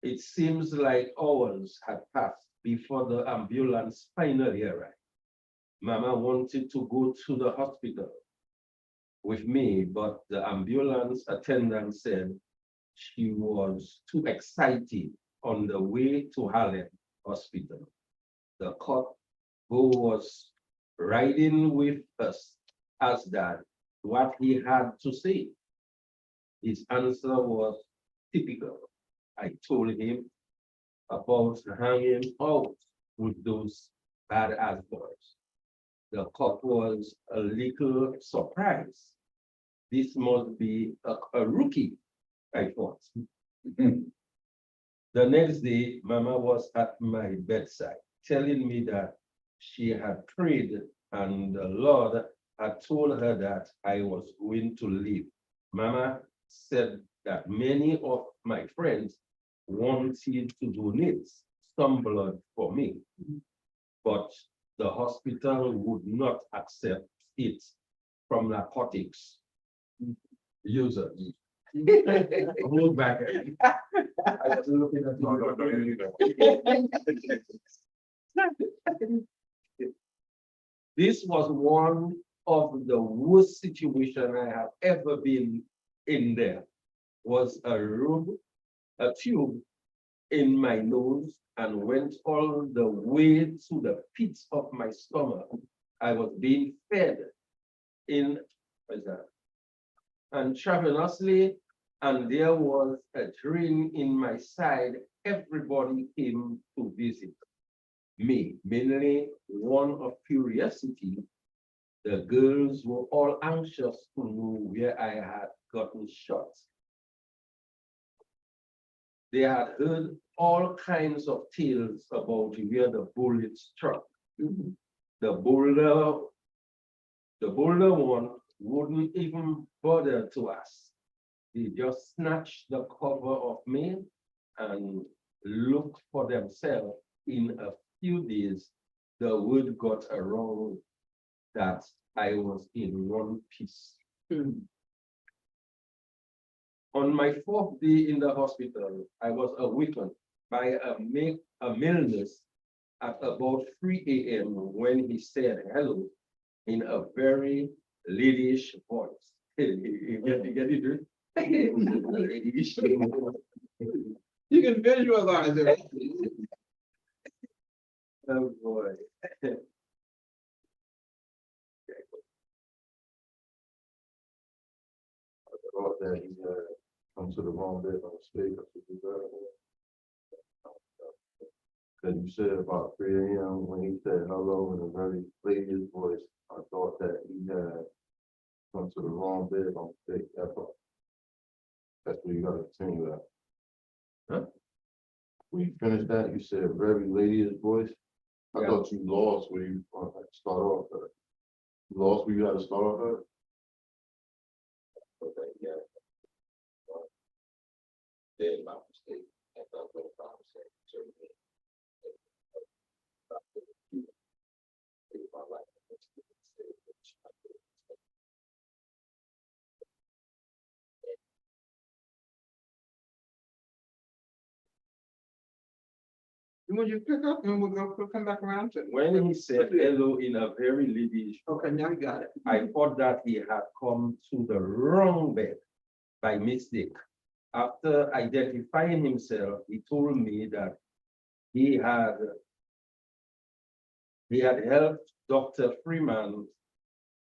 It seems like hours had passed before the ambulance finally arrived. Mama wanted to go to the hospital with me, but the ambulance attendant said she was too excited on the way to Harlem Hospital. The cop who was riding with us asked Dad what he had to say. His answer was typical. I told him about hanging out with those badass boys. The cop was a little surprised. This must be a rookie, I thought. The next day, Mama was at my bedside, telling me that she had prayed and the Lord had told her that I was going to live. Mama said that many of my friends wanted to donate some blood for me, but the hospital would not accept it from narcotics users. Hold back. I was looking at This was one of the worst situations I have ever been in. There was a tube in my nose and went all the way to the pits of my stomach. I was being fed intravenously, and there was a drain in my side everybody came to visit me, mainly one of curiosity. The girls were all anxious to know where I had gotten shot. They had heard all kinds of tales about where the bullet struck. The Boulder one wouldn't even bother to ask. They just snatched the cover of me and looked for themselves. In a few days, the word got around that I was in one piece. On my fourth day in the hospital, I was awakened by a male nurse at about 3 a.m. when he said hello in a very ladyish voice. You get it? Ladyish. You can visualize it. Oh, boy. Thought that he come to the wrong bed on mistake. Cause you said about 3 a.m. when he said hello in a very ladies voice, I thought that he had come to the wrong bed on mistake. That's where you gotta continue that. Huh? When you finish that, you said very ladies voice. I Yeah. thought you lost where you start off at. You lost where you had to start off at? Okay, yeah. Did my mistake. I thought that my mistake. When you pick up, and we'll come back around to it. When he said hello in a very ladyish, Okay, now you got it. I thought that he had come to the wrong bed by mistake. After identifying himself, he told me that he had helped Dr. Freeman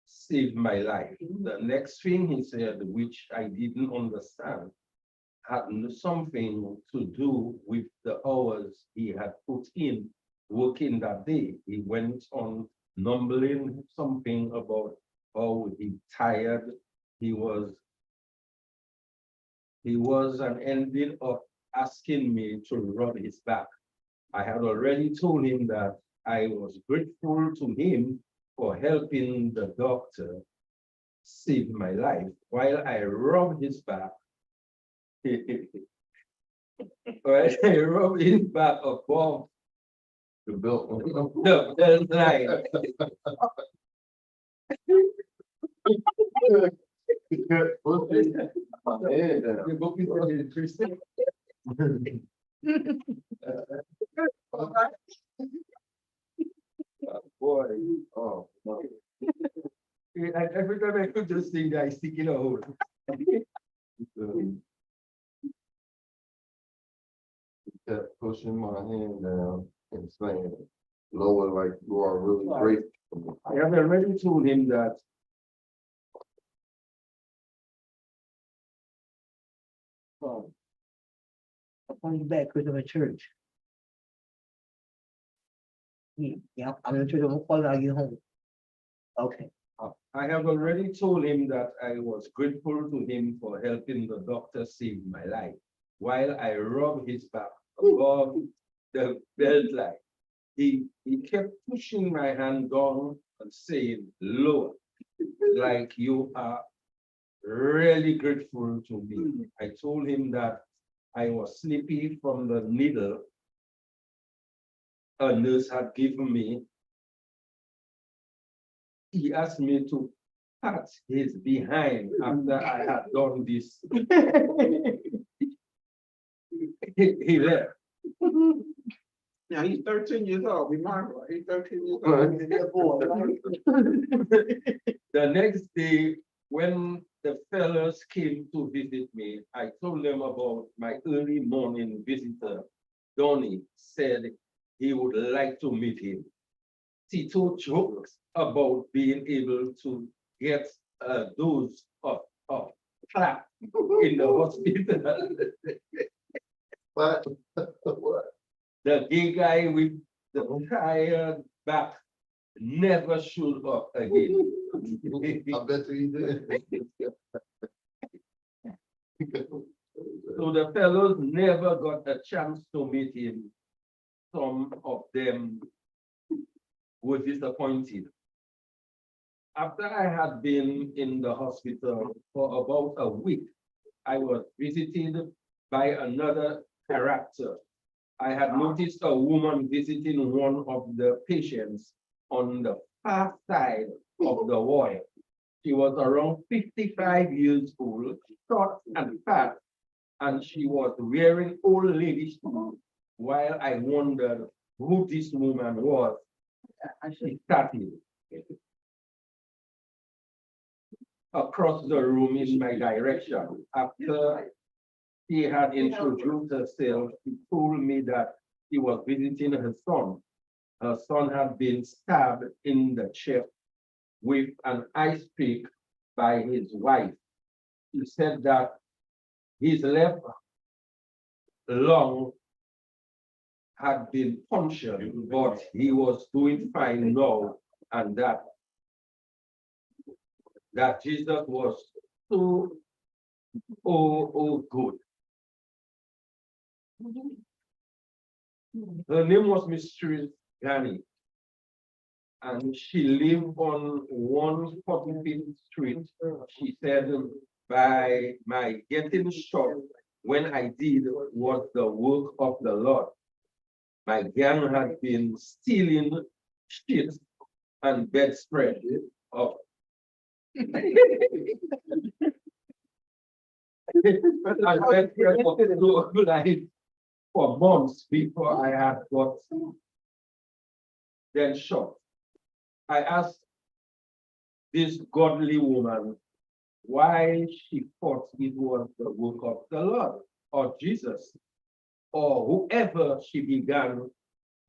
save my life. The next thing he said, which I didn't understand, had something to do with the hours he had put in working that day. He went on mumbling something about how he tired he was, and ended up asking me to rub his back. I had already told him that I was grateful to him for helping the doctor save my life. While I rubbed his back, while I rubbed his back above The belt. the belt line. The book is very interesting. Boy, oh, no. Every time I could just think that I stick in a hole. Kept pushing my hand down and saying, Lord, like you are really great. I have already told him that I'm coming back because of a church. Yeah, I'm in church, I'm gonna call out you home. Okay. I have already told him that I was grateful to him for helping the doctor save my life while I rubbed his back above the belt line. He kept pushing my hand down and saying, lower, like you are really grateful to me. I told him that I was sleepy from the needle a nurse had given me. He asked me to pat his behind after I had done this. He left. Now, he's 13 years old, remarkable, he's 13 years old. The next day, when the fellows came to visit me, I told them about my early morning visitor. Donnie said he would like to meet him. Tito jokes about being able to get a dose of clap in the hospital. But The gay guy with the tired back never showed up again. I bet you did. So the fellows never got a chance to meet him. Some of them were disappointed. After I had been in the hospital for about a week, I was visited by another character. I had noticed a woman visiting one of the patients on the far side of the ward. She was around 55 years old, short and fat, and she was wearing old lady shoes. While I wondered who this woman was, she started across the room in my direction. After she had introduced herself, she told me that she was visiting her son. Her son had been stabbed in the chest with an ice pick by his wife. He said that his left lung had been punctured, but he was doing fine now, and that Jesus was so good. Her name was Mistress Gani, and she lived on 145th Street. She said, by my getting shot when I did was the work of the Lord. My gang had been stealing sheets and bedspread of and bedspread of low life for months before I had got then shot. I asked this godly woman why she thought it was the work of the Lord or Jesus or whoever she began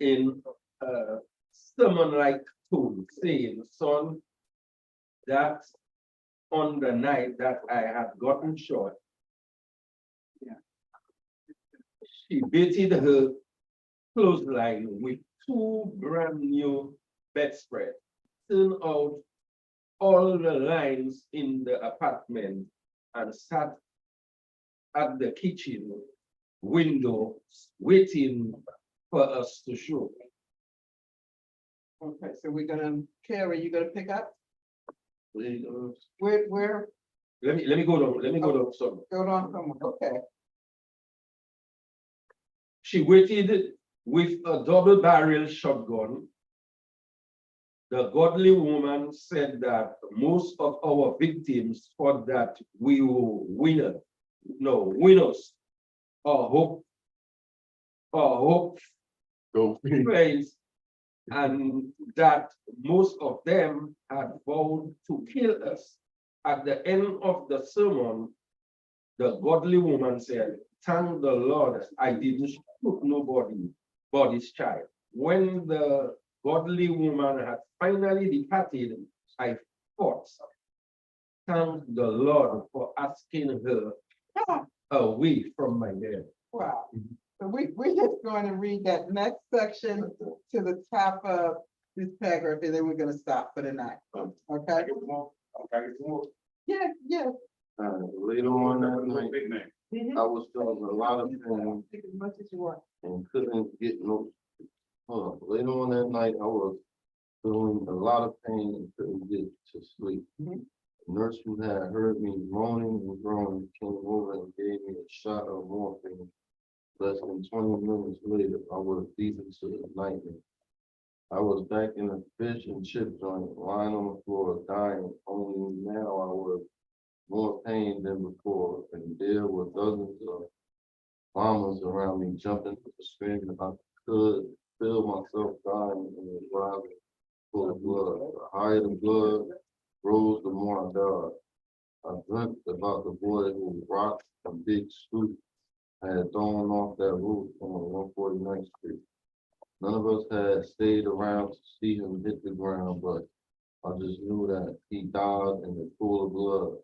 in a sermon-like tone, saying, son, that on the night that I had gotten shot, she baited her clothesline with 2 brand new bedspreads. Turned out all the lines in the apartment and sat at the kitchen window waiting for us to show. Okay, so we're gonna, Carrie, you gonna pick up? Let Where, me go down some. go on, come on, okay. She waited with a double-barrel shotgun. The godly woman said that most of our victims thought that we were winners, or hope Go. friends, and that most of them had vowed to kill us. At the end of the sermon, the godly woman said, thank the Lord, I didn't shoot nobody's child. When the godly woman had finally departed, I thought, thank the Lord for asking her away from my bed. Wow. So we're just going to read that next section to the top of this paragraph, and then we're gonna stop for the night. Okay? Yeah. Later on that night, I was feeling a lot of pain Take as much as you want. and couldn't get no. Later on that night, I was feeling a lot of pain and couldn't get to sleep. Mhm. The nurse who had heard me moaning and groaning came over and gave me a shot of morphine. Less than 20 minutes later, I was deep into the nightmare. I was back in a fish and chip joint, lying on the floor, dying. Only now I was more pain than before, and there were dozens of mamas around me jumping, screaming. I could feel myself dying and was rising full of blood. The higher the blood rose, the more I died. I dreamt about the boy who rocked a big scoop I had thrown off that roof on 149th Street. None of us had stayed around to see him hit the ground, but I just knew that he died in a pool of blood.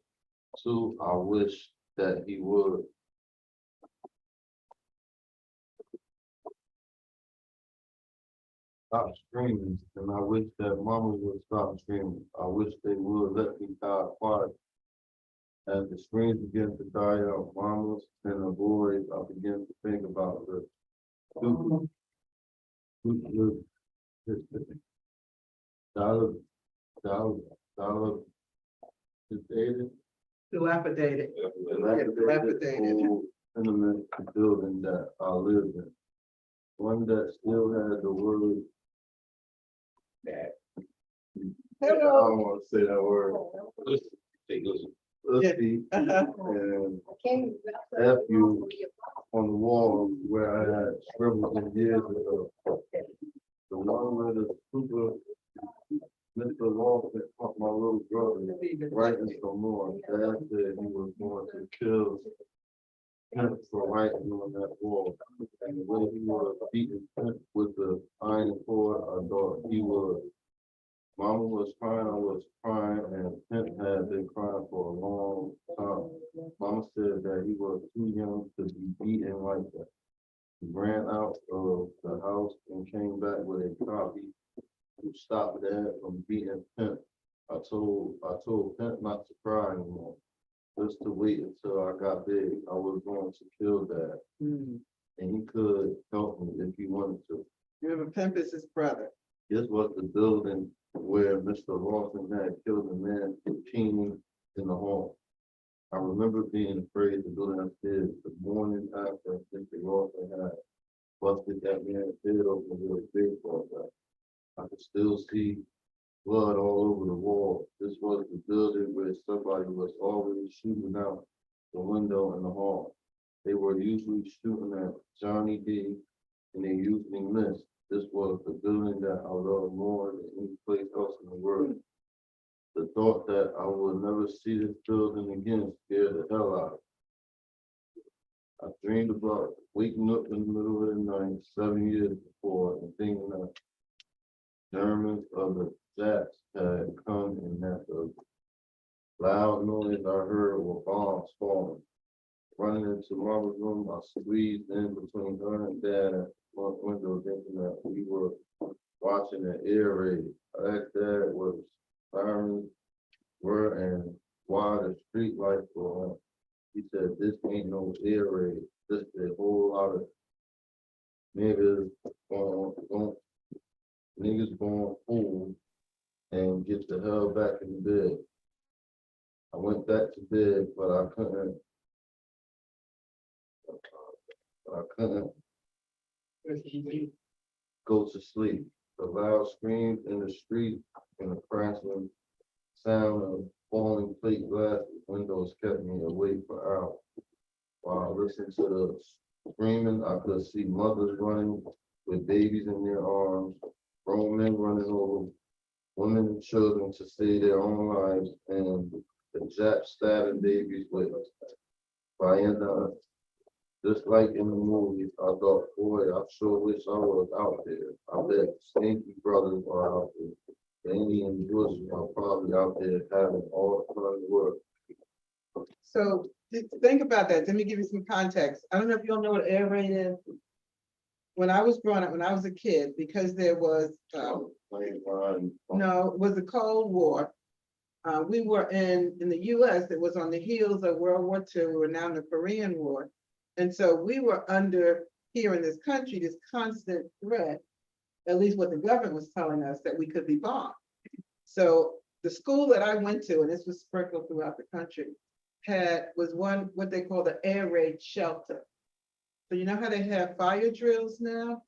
Too, I wish that he would. stop screaming, and I wish that mama would stop screaming. I wish they would let me die quiet. As the screams began to die out, mamas and the boys, I began to think about the dollar, dollar, Dilapidated. dilapidated old tenement building that I lived in. One that still had the word that. I don't want to say that word. Listen, take listen. Let's see, Uh-huh. and F you on the wall where I had scribbled in years ago. The one where the super, Mr. Lawson, my little brother, writing some more. Dad said he was going to kill him for writing on that wall. And the way he was beating him with the iron cord, I thought he was. Mama was crying, I was crying, and Pimp had been crying for a long time. Mama said that he was too young to be beaten like that. He ran out of the house and came back with a copy to stop Dad from beating Pimp. I told Pimp not to cry anymore, just to wait until I got big. I was going to kill Dad, Hmm. and he could help me if he wanted to. Remember, Pimp is his brother. This was the building where Mr. Lawson had killed a man 15 in the hall. I remember being afraid to go downstairs the morning after Mr. Lawson had busted that man's head open with a baseball bat. I could still see blood all over the wall. This was the building where somebody was always shooting out the window in the hall. They were usually shooting at Johnny D, and they usually missed. This was the building that I loved more than any place else in the world. The thought that I would never see this building again scared the hell out of me. I dreamed about waking up in the middle of the night 7 years before and thinking that Germans of the Japs had come in that building. Loud noise I heard were bombs falling. Running into Mama's room, I squeezed in between her and Dad at the front window, thinking that we were watching an air raid. I asked Dad what sirens were and why the street lights were on. He said, "This ain't no air raid. Just a whole lot of niggas going fool and get the hell back in bed." I went back to bed, but I couldn't go to sleep. The loud screams in the street and the crashing sound of falling plate glass windows kept me awake for hours. While I listened to the screaming, I could see mothers running with babies in their arms, grown men running over women and children to save their own lives, and the Japs stabbing babies with fire. Just like in the movies, I thought, boy, I sure wish I was out there. I bet Stinky brothers are out there. The Indian Bush are probably out there having all the fun in the world. So think about that. Let me give you some context. I don't know if you all know what air raid is. When I was growing up, when I was a kid, because there was, Plane line, no, it was the Cold War. We were in the US, it was on the heels of World War II, we were now in the Korean War. And so we were under, here in this country, this constant threat, at least what the government was telling us, that we could be bombed. So the school that I went to, and this was sprinkled throughout the country, was one, what they call the air raid shelter. So you know how they have fire drills now?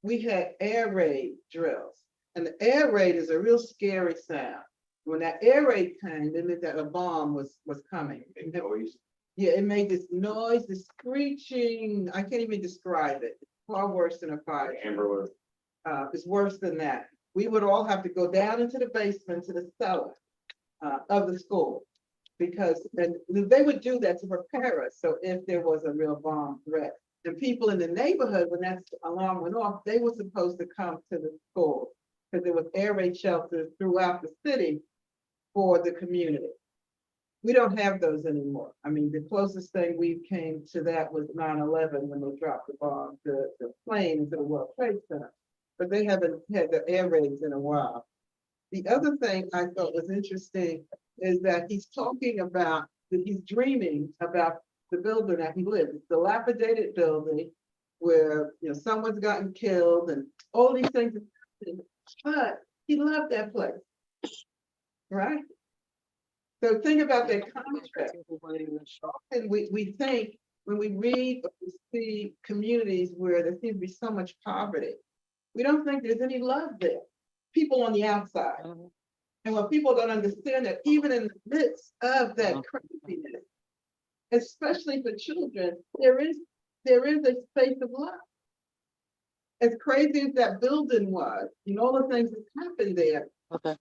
We had air raid drills. And the air raid is a real scary sound. When that air raid came, it meant that a bomb was coming. Big noise. Yeah, it made this noise, this screeching, I can't even describe it. Far worse than a fire. Amber Alert. It's worse than that. We would all have to go down into the basement to the cellar of the school. Because and they would do that to prepare us. So if there was a real bomb threat. And people in the neighborhood, when that alarm went off, they were supposed to come to the school. Because there was air raid shelters throughout the city for the community. We don't have those anymore. I mean, the closest thing we came to that was 9/11 when they dropped the bomb, the plane into the World Trade Center. but they haven't had the air raids in a while. The other thing I thought was interesting is that he's talking about, that he's dreaming about the building that he lives, It's a dilapidated building where, you know, someone's gotten killed and all these things. But he loved that place. Right? So think about that contrast. And we think, when we read or we see communities where there seems to be so much poverty, we don't think there's any love there. People on the outside. And when people don't understand that even in the midst of that craziness, especially for children, there is a space of love. As crazy as that building was, and all the things that happened there. Okay.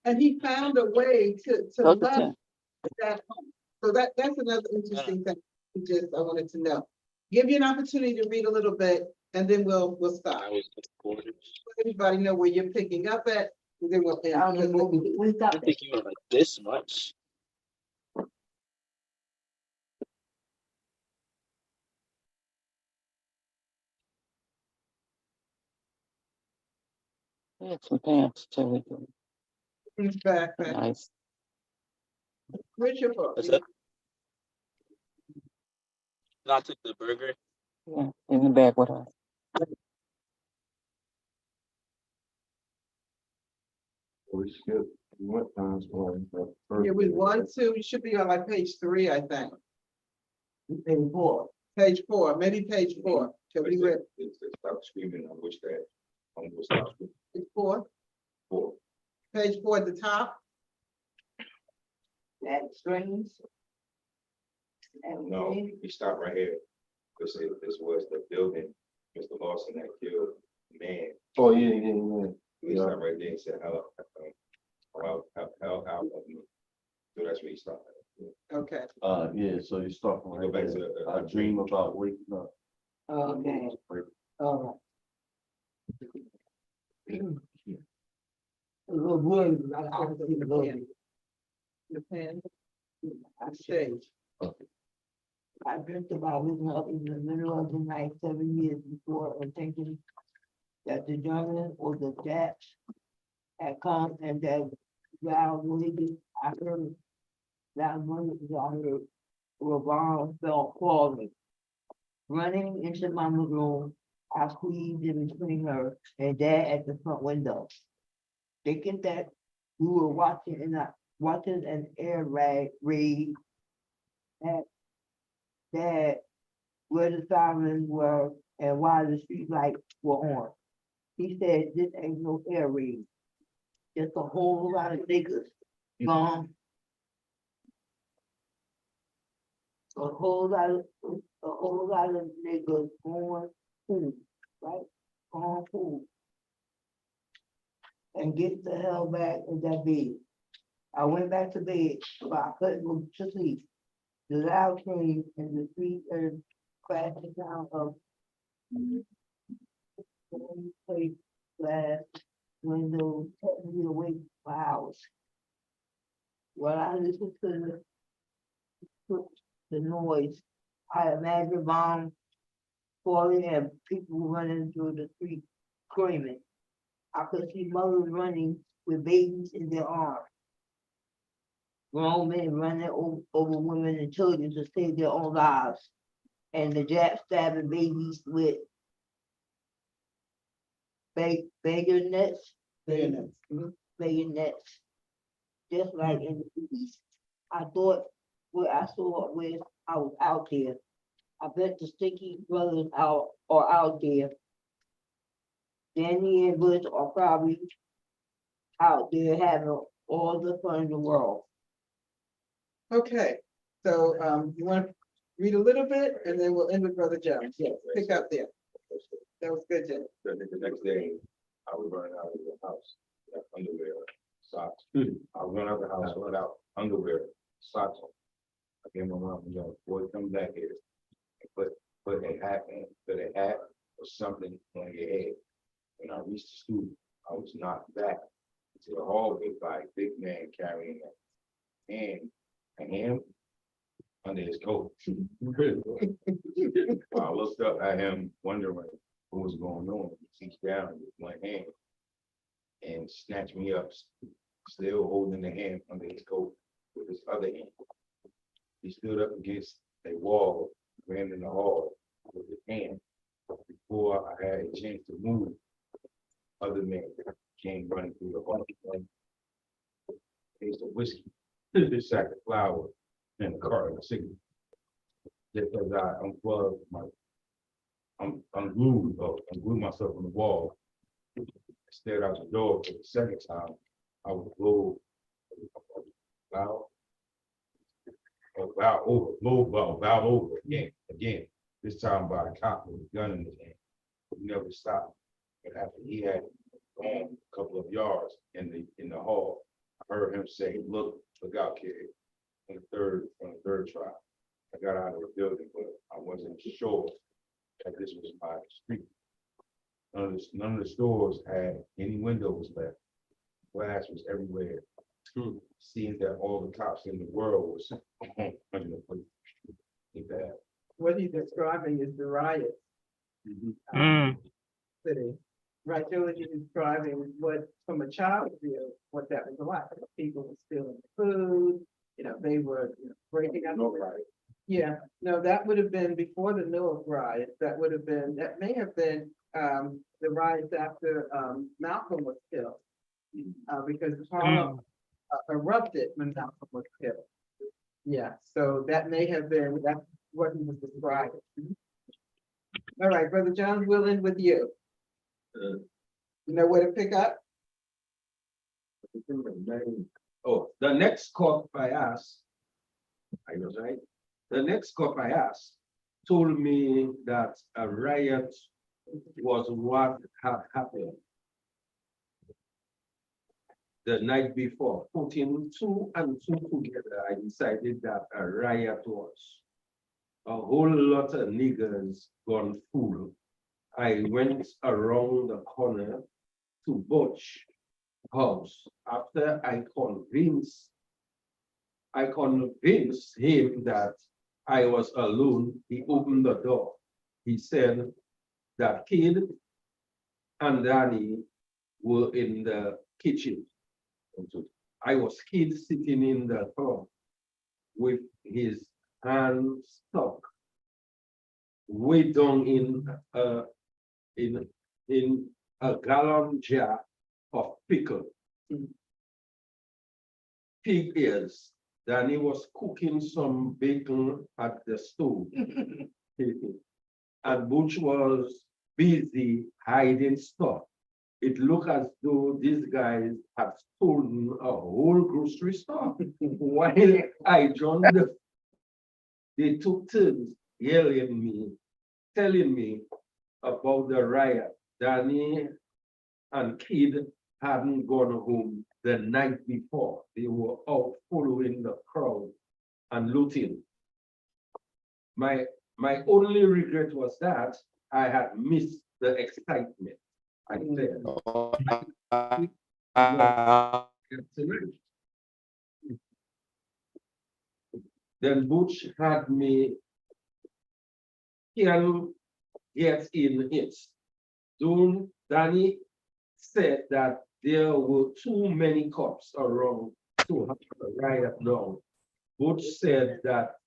And he found a way to Go to love 10. that home. So that's another interesting thing. I wanted to know. Give you an opportunity to read a little bit, and then we'll stop. Let everybody know where you're picking up at, and then we'll end. I didn't think you were like this much. Yeah, some pants too. Back, Nice. where's your book? That's it. I took the burger. Yeah, in the bag with her. We skipped, we went past one. but first Here we we- 1, 2, you should be on like page 3, I think. Page 4, maybe page 4. So we read It's stop screaming, I wish that, will stop screaming. page 4, For, page 4 at the top. That screens. no, he stopped right here. This was the building, Mr. Lawson that killed the man. Oh, yeah. He stopped right there and said, how. So that's where he stopped. Okay, Yeah, so you start from Go right back there. to the- I dream about waking up. Okay, all right. A little boy, I see the boy. the pen, stage. I dreamt about waking up in the middle of the night 7 years before and thinking that the Germans or the Japs had come and that loud noises, I heard loud noises, I heard where bombs fell falling. Running into mama's room, I squeezed in between her and dad at the front window. Thinking that we were watching an air raid that where the sirens were and why the street lights were on. He said, this ain't no air raid. Just a whole lot of niggas gone. A whole lot of niggas going food, right? Going food. And get the hell back in that bed. I went back to bed, but I couldn't go to sleep. The loud train and the street and crashing down of place, glass, windows, kept me awake for hours. When I listened to the noise, I imagined bombs falling and people running through the street screaming. I could see mothers running with babies in their arms. Grown men running over women and children to save their own lives. And the Japs stabbing babies with bayonets, Bayonets. Mhm. bayonets, just like in the movies. I thought what I saw when I was out there. I bet the Sticky Brothers are out there. Danny and Bush are probably out there having all the fun in the world. Okay, so, you want to read a little bit, and then we'll end with Brother Jones. Yes. Pick up there. That was good, Jim. The next day, I would run out of the house, like underwear, socks. I would run out of the house without underwear, socks on. I gave my mom, boy, come back here. And put a hat or something on your head. When I reached the school, I was knocked back to the hallway by a big man carrying a hand under his coat. I looked up at him wondering what was going on. He reached down with one hand and snatched me up, still holding the hand under his coat with his other hand. He stood up against a wall, ran in the hall with his hand. Before I had a chance to move, other men came running through the hall. Case of whiskey, a sack of flour, and a carton of cigarettes. Just as I unplugged I'm glued myself on the wall. I stared out the door for the second time. I was blow over again. This time by a cop with a gun in his hand. He never stopped. But after he had gone a couple of yards in the hall, I heard him say, look out, kid. On the third try. I got out of the building, but I wasn't sure that this was my street. None of the stores had any windows left. Glass was everywhere. Seeing that all the cops in the world was bad. What he's describing is the riot. City. Right, Julie, he's describing what, from a child's view, what that was like. People were stealing food, they were breaking up. No riot. Yeah, no, that would have been before the Newark riots. That may have been the riots after Malcolm was killed. Because Harlem erupted when Malcolm was killed. Yeah, so that may have been, that's what he was describing. All right, Brother John, we'll end with you. You know where to pick up? Oh, the next cop I asked, I was right. The next cop I asked told me that a riot was what had happened the night before. Putting two and two together, I decided that a riot was a whole lot of niggers gone fool. I went around the corner to Butch house. After I convinced him that I was alone, he opened the door. He said that Kid and Danny were in the kitchen. I was Kid sitting in the car with his hands stuck way down in a gallon jar of pickle. Pig ears. Danny was cooking some bacon at the stove. And Butch was busy hiding stuff. It looked as though these guys had stolen a whole grocery store. While I joined they took turns yelling me, telling me about the riot. Danny and Kid hadn't gone home the night before. They were out following the crowd and looting. My only regret was that I had missed the excitement. I said, then Butch had me can get in it. Soon Danny said that there were too many cops around to have a riot now. Butch said that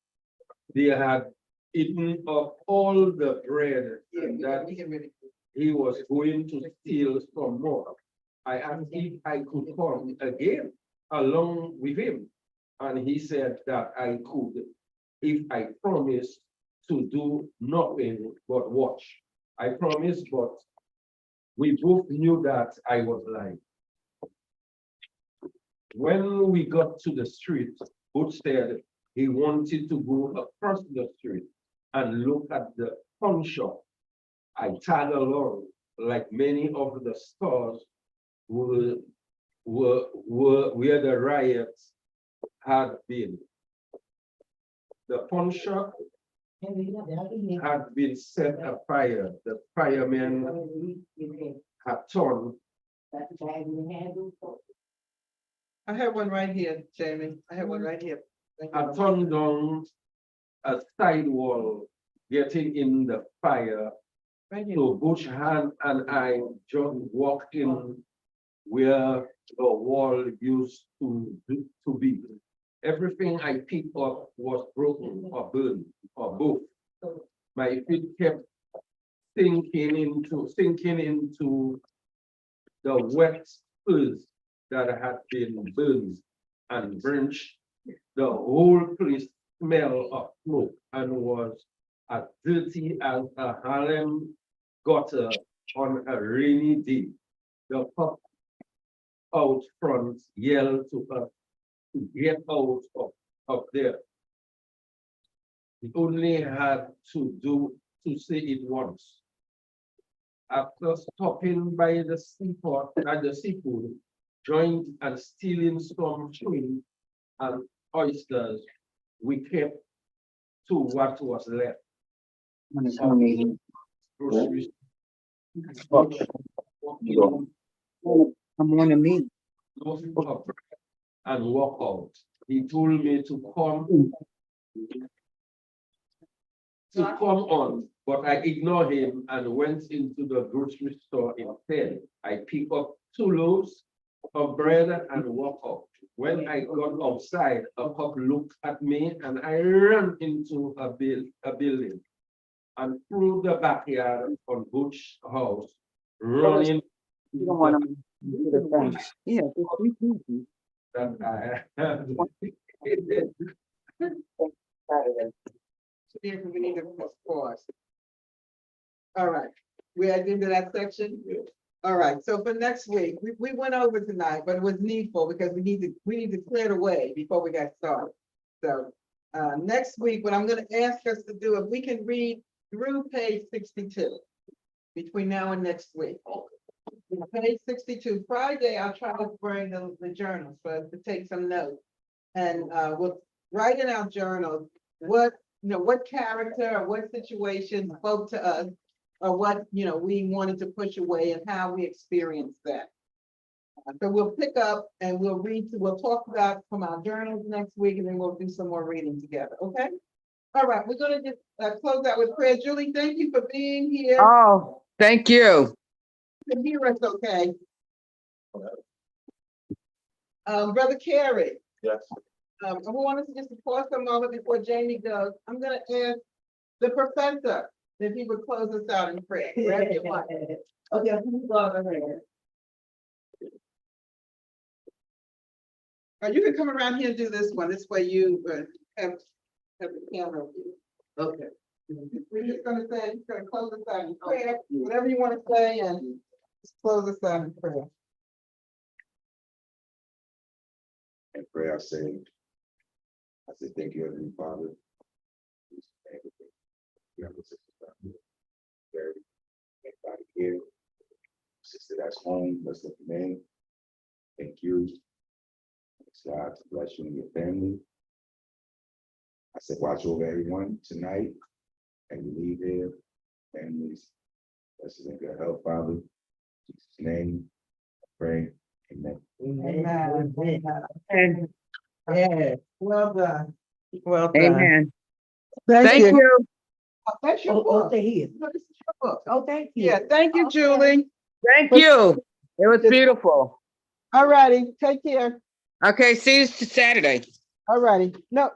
they had eaten up all the bread and that he was going to steal some more. I asked if I could come again along with him. And he said that I could if I promised to do nothing but watch. I promised, but we both knew that I was lying. When we got to the street, Butch said he wanted to go across the street and look at the pawn shop. I tagged along, like many of the stores were where the riots had been. The pawn shop had been set afire. The firemen had turned. I have one right here, Jamie. I have one right here. Thank you. Had turned down a side wall, getting in the fire Right here. So Bush Han and I just walked in where the wall used to be. Everything I picked up was broken or burned or both. My feet kept sinking into the wet earth that had been burned and burnt. The whole place smelled of smoke and was as dirty as a Harlem gutter on a rainy day. The cop out front yelled to us to get out of there. He only had to say it once. After stopping by the seaport at the seafood joint and stealing some shrimp and oysters, we kept to what was left. Groceries. I'm on a meet. And walk out. He told me to come on, but I ignored him and went into the grocery store instead. I picked up 2 loaves of bread and walked out. When I got outside, a cop looked at me and I ran into a building and through the backyard on Butch's house, running. You don't want to do the thing. Yeah, just we do. That I had. So therefore, we need to pause. All right, we are into that section? All right, so for next week, we went over tonight, but it was needful because we need to clear the way before we got started. So, next week, what I'm gonna ask us to do, if we can read through page 62 between now and next week. Page 62, Friday, I'll try to bring the journals for us to take some notes. And we'll write in our journals what character or what situation spoke to us, or what, we wanted to push away and how we experienced that. So we'll pick up and we'll talk about from our journals next week, and then we'll do some more reading together, okay? All right, we're gonna just close out with prayer. Julie, thank you for being here. Oh, thank you. You can hear us okay. Brother Carey. Yes. I want us to just pause a moment before Jamie goes. I'm gonna ask the professor if he would close us out in prayer. Grab your mic. Okay, who's going ahead? Or you can come around here and do this one. This way you have the camera. Okay. We're just gonna close us out in prayer, whatever you want to say, and just close us out in prayer. And pray, I say, thank you, Heavenly Father. You have a sister, everybody here, sister that's home, that's looking in. Thank you. Thanks God to bless you and your family. I said, watch over everyone tonight, and you leave here, families, bless us in good health, Father. In Jesus' name, I pray, amen. Amen. And Yeah, well done. Well done. amen. Thank Thank you. you. That's your Oh, book. okay, here. No, this is your book. Oh, thank you. Yeah, thank you, Okay. Julie. Thank you. It was beautiful. All righty, take care. Okay, see you Saturday. All righty. No,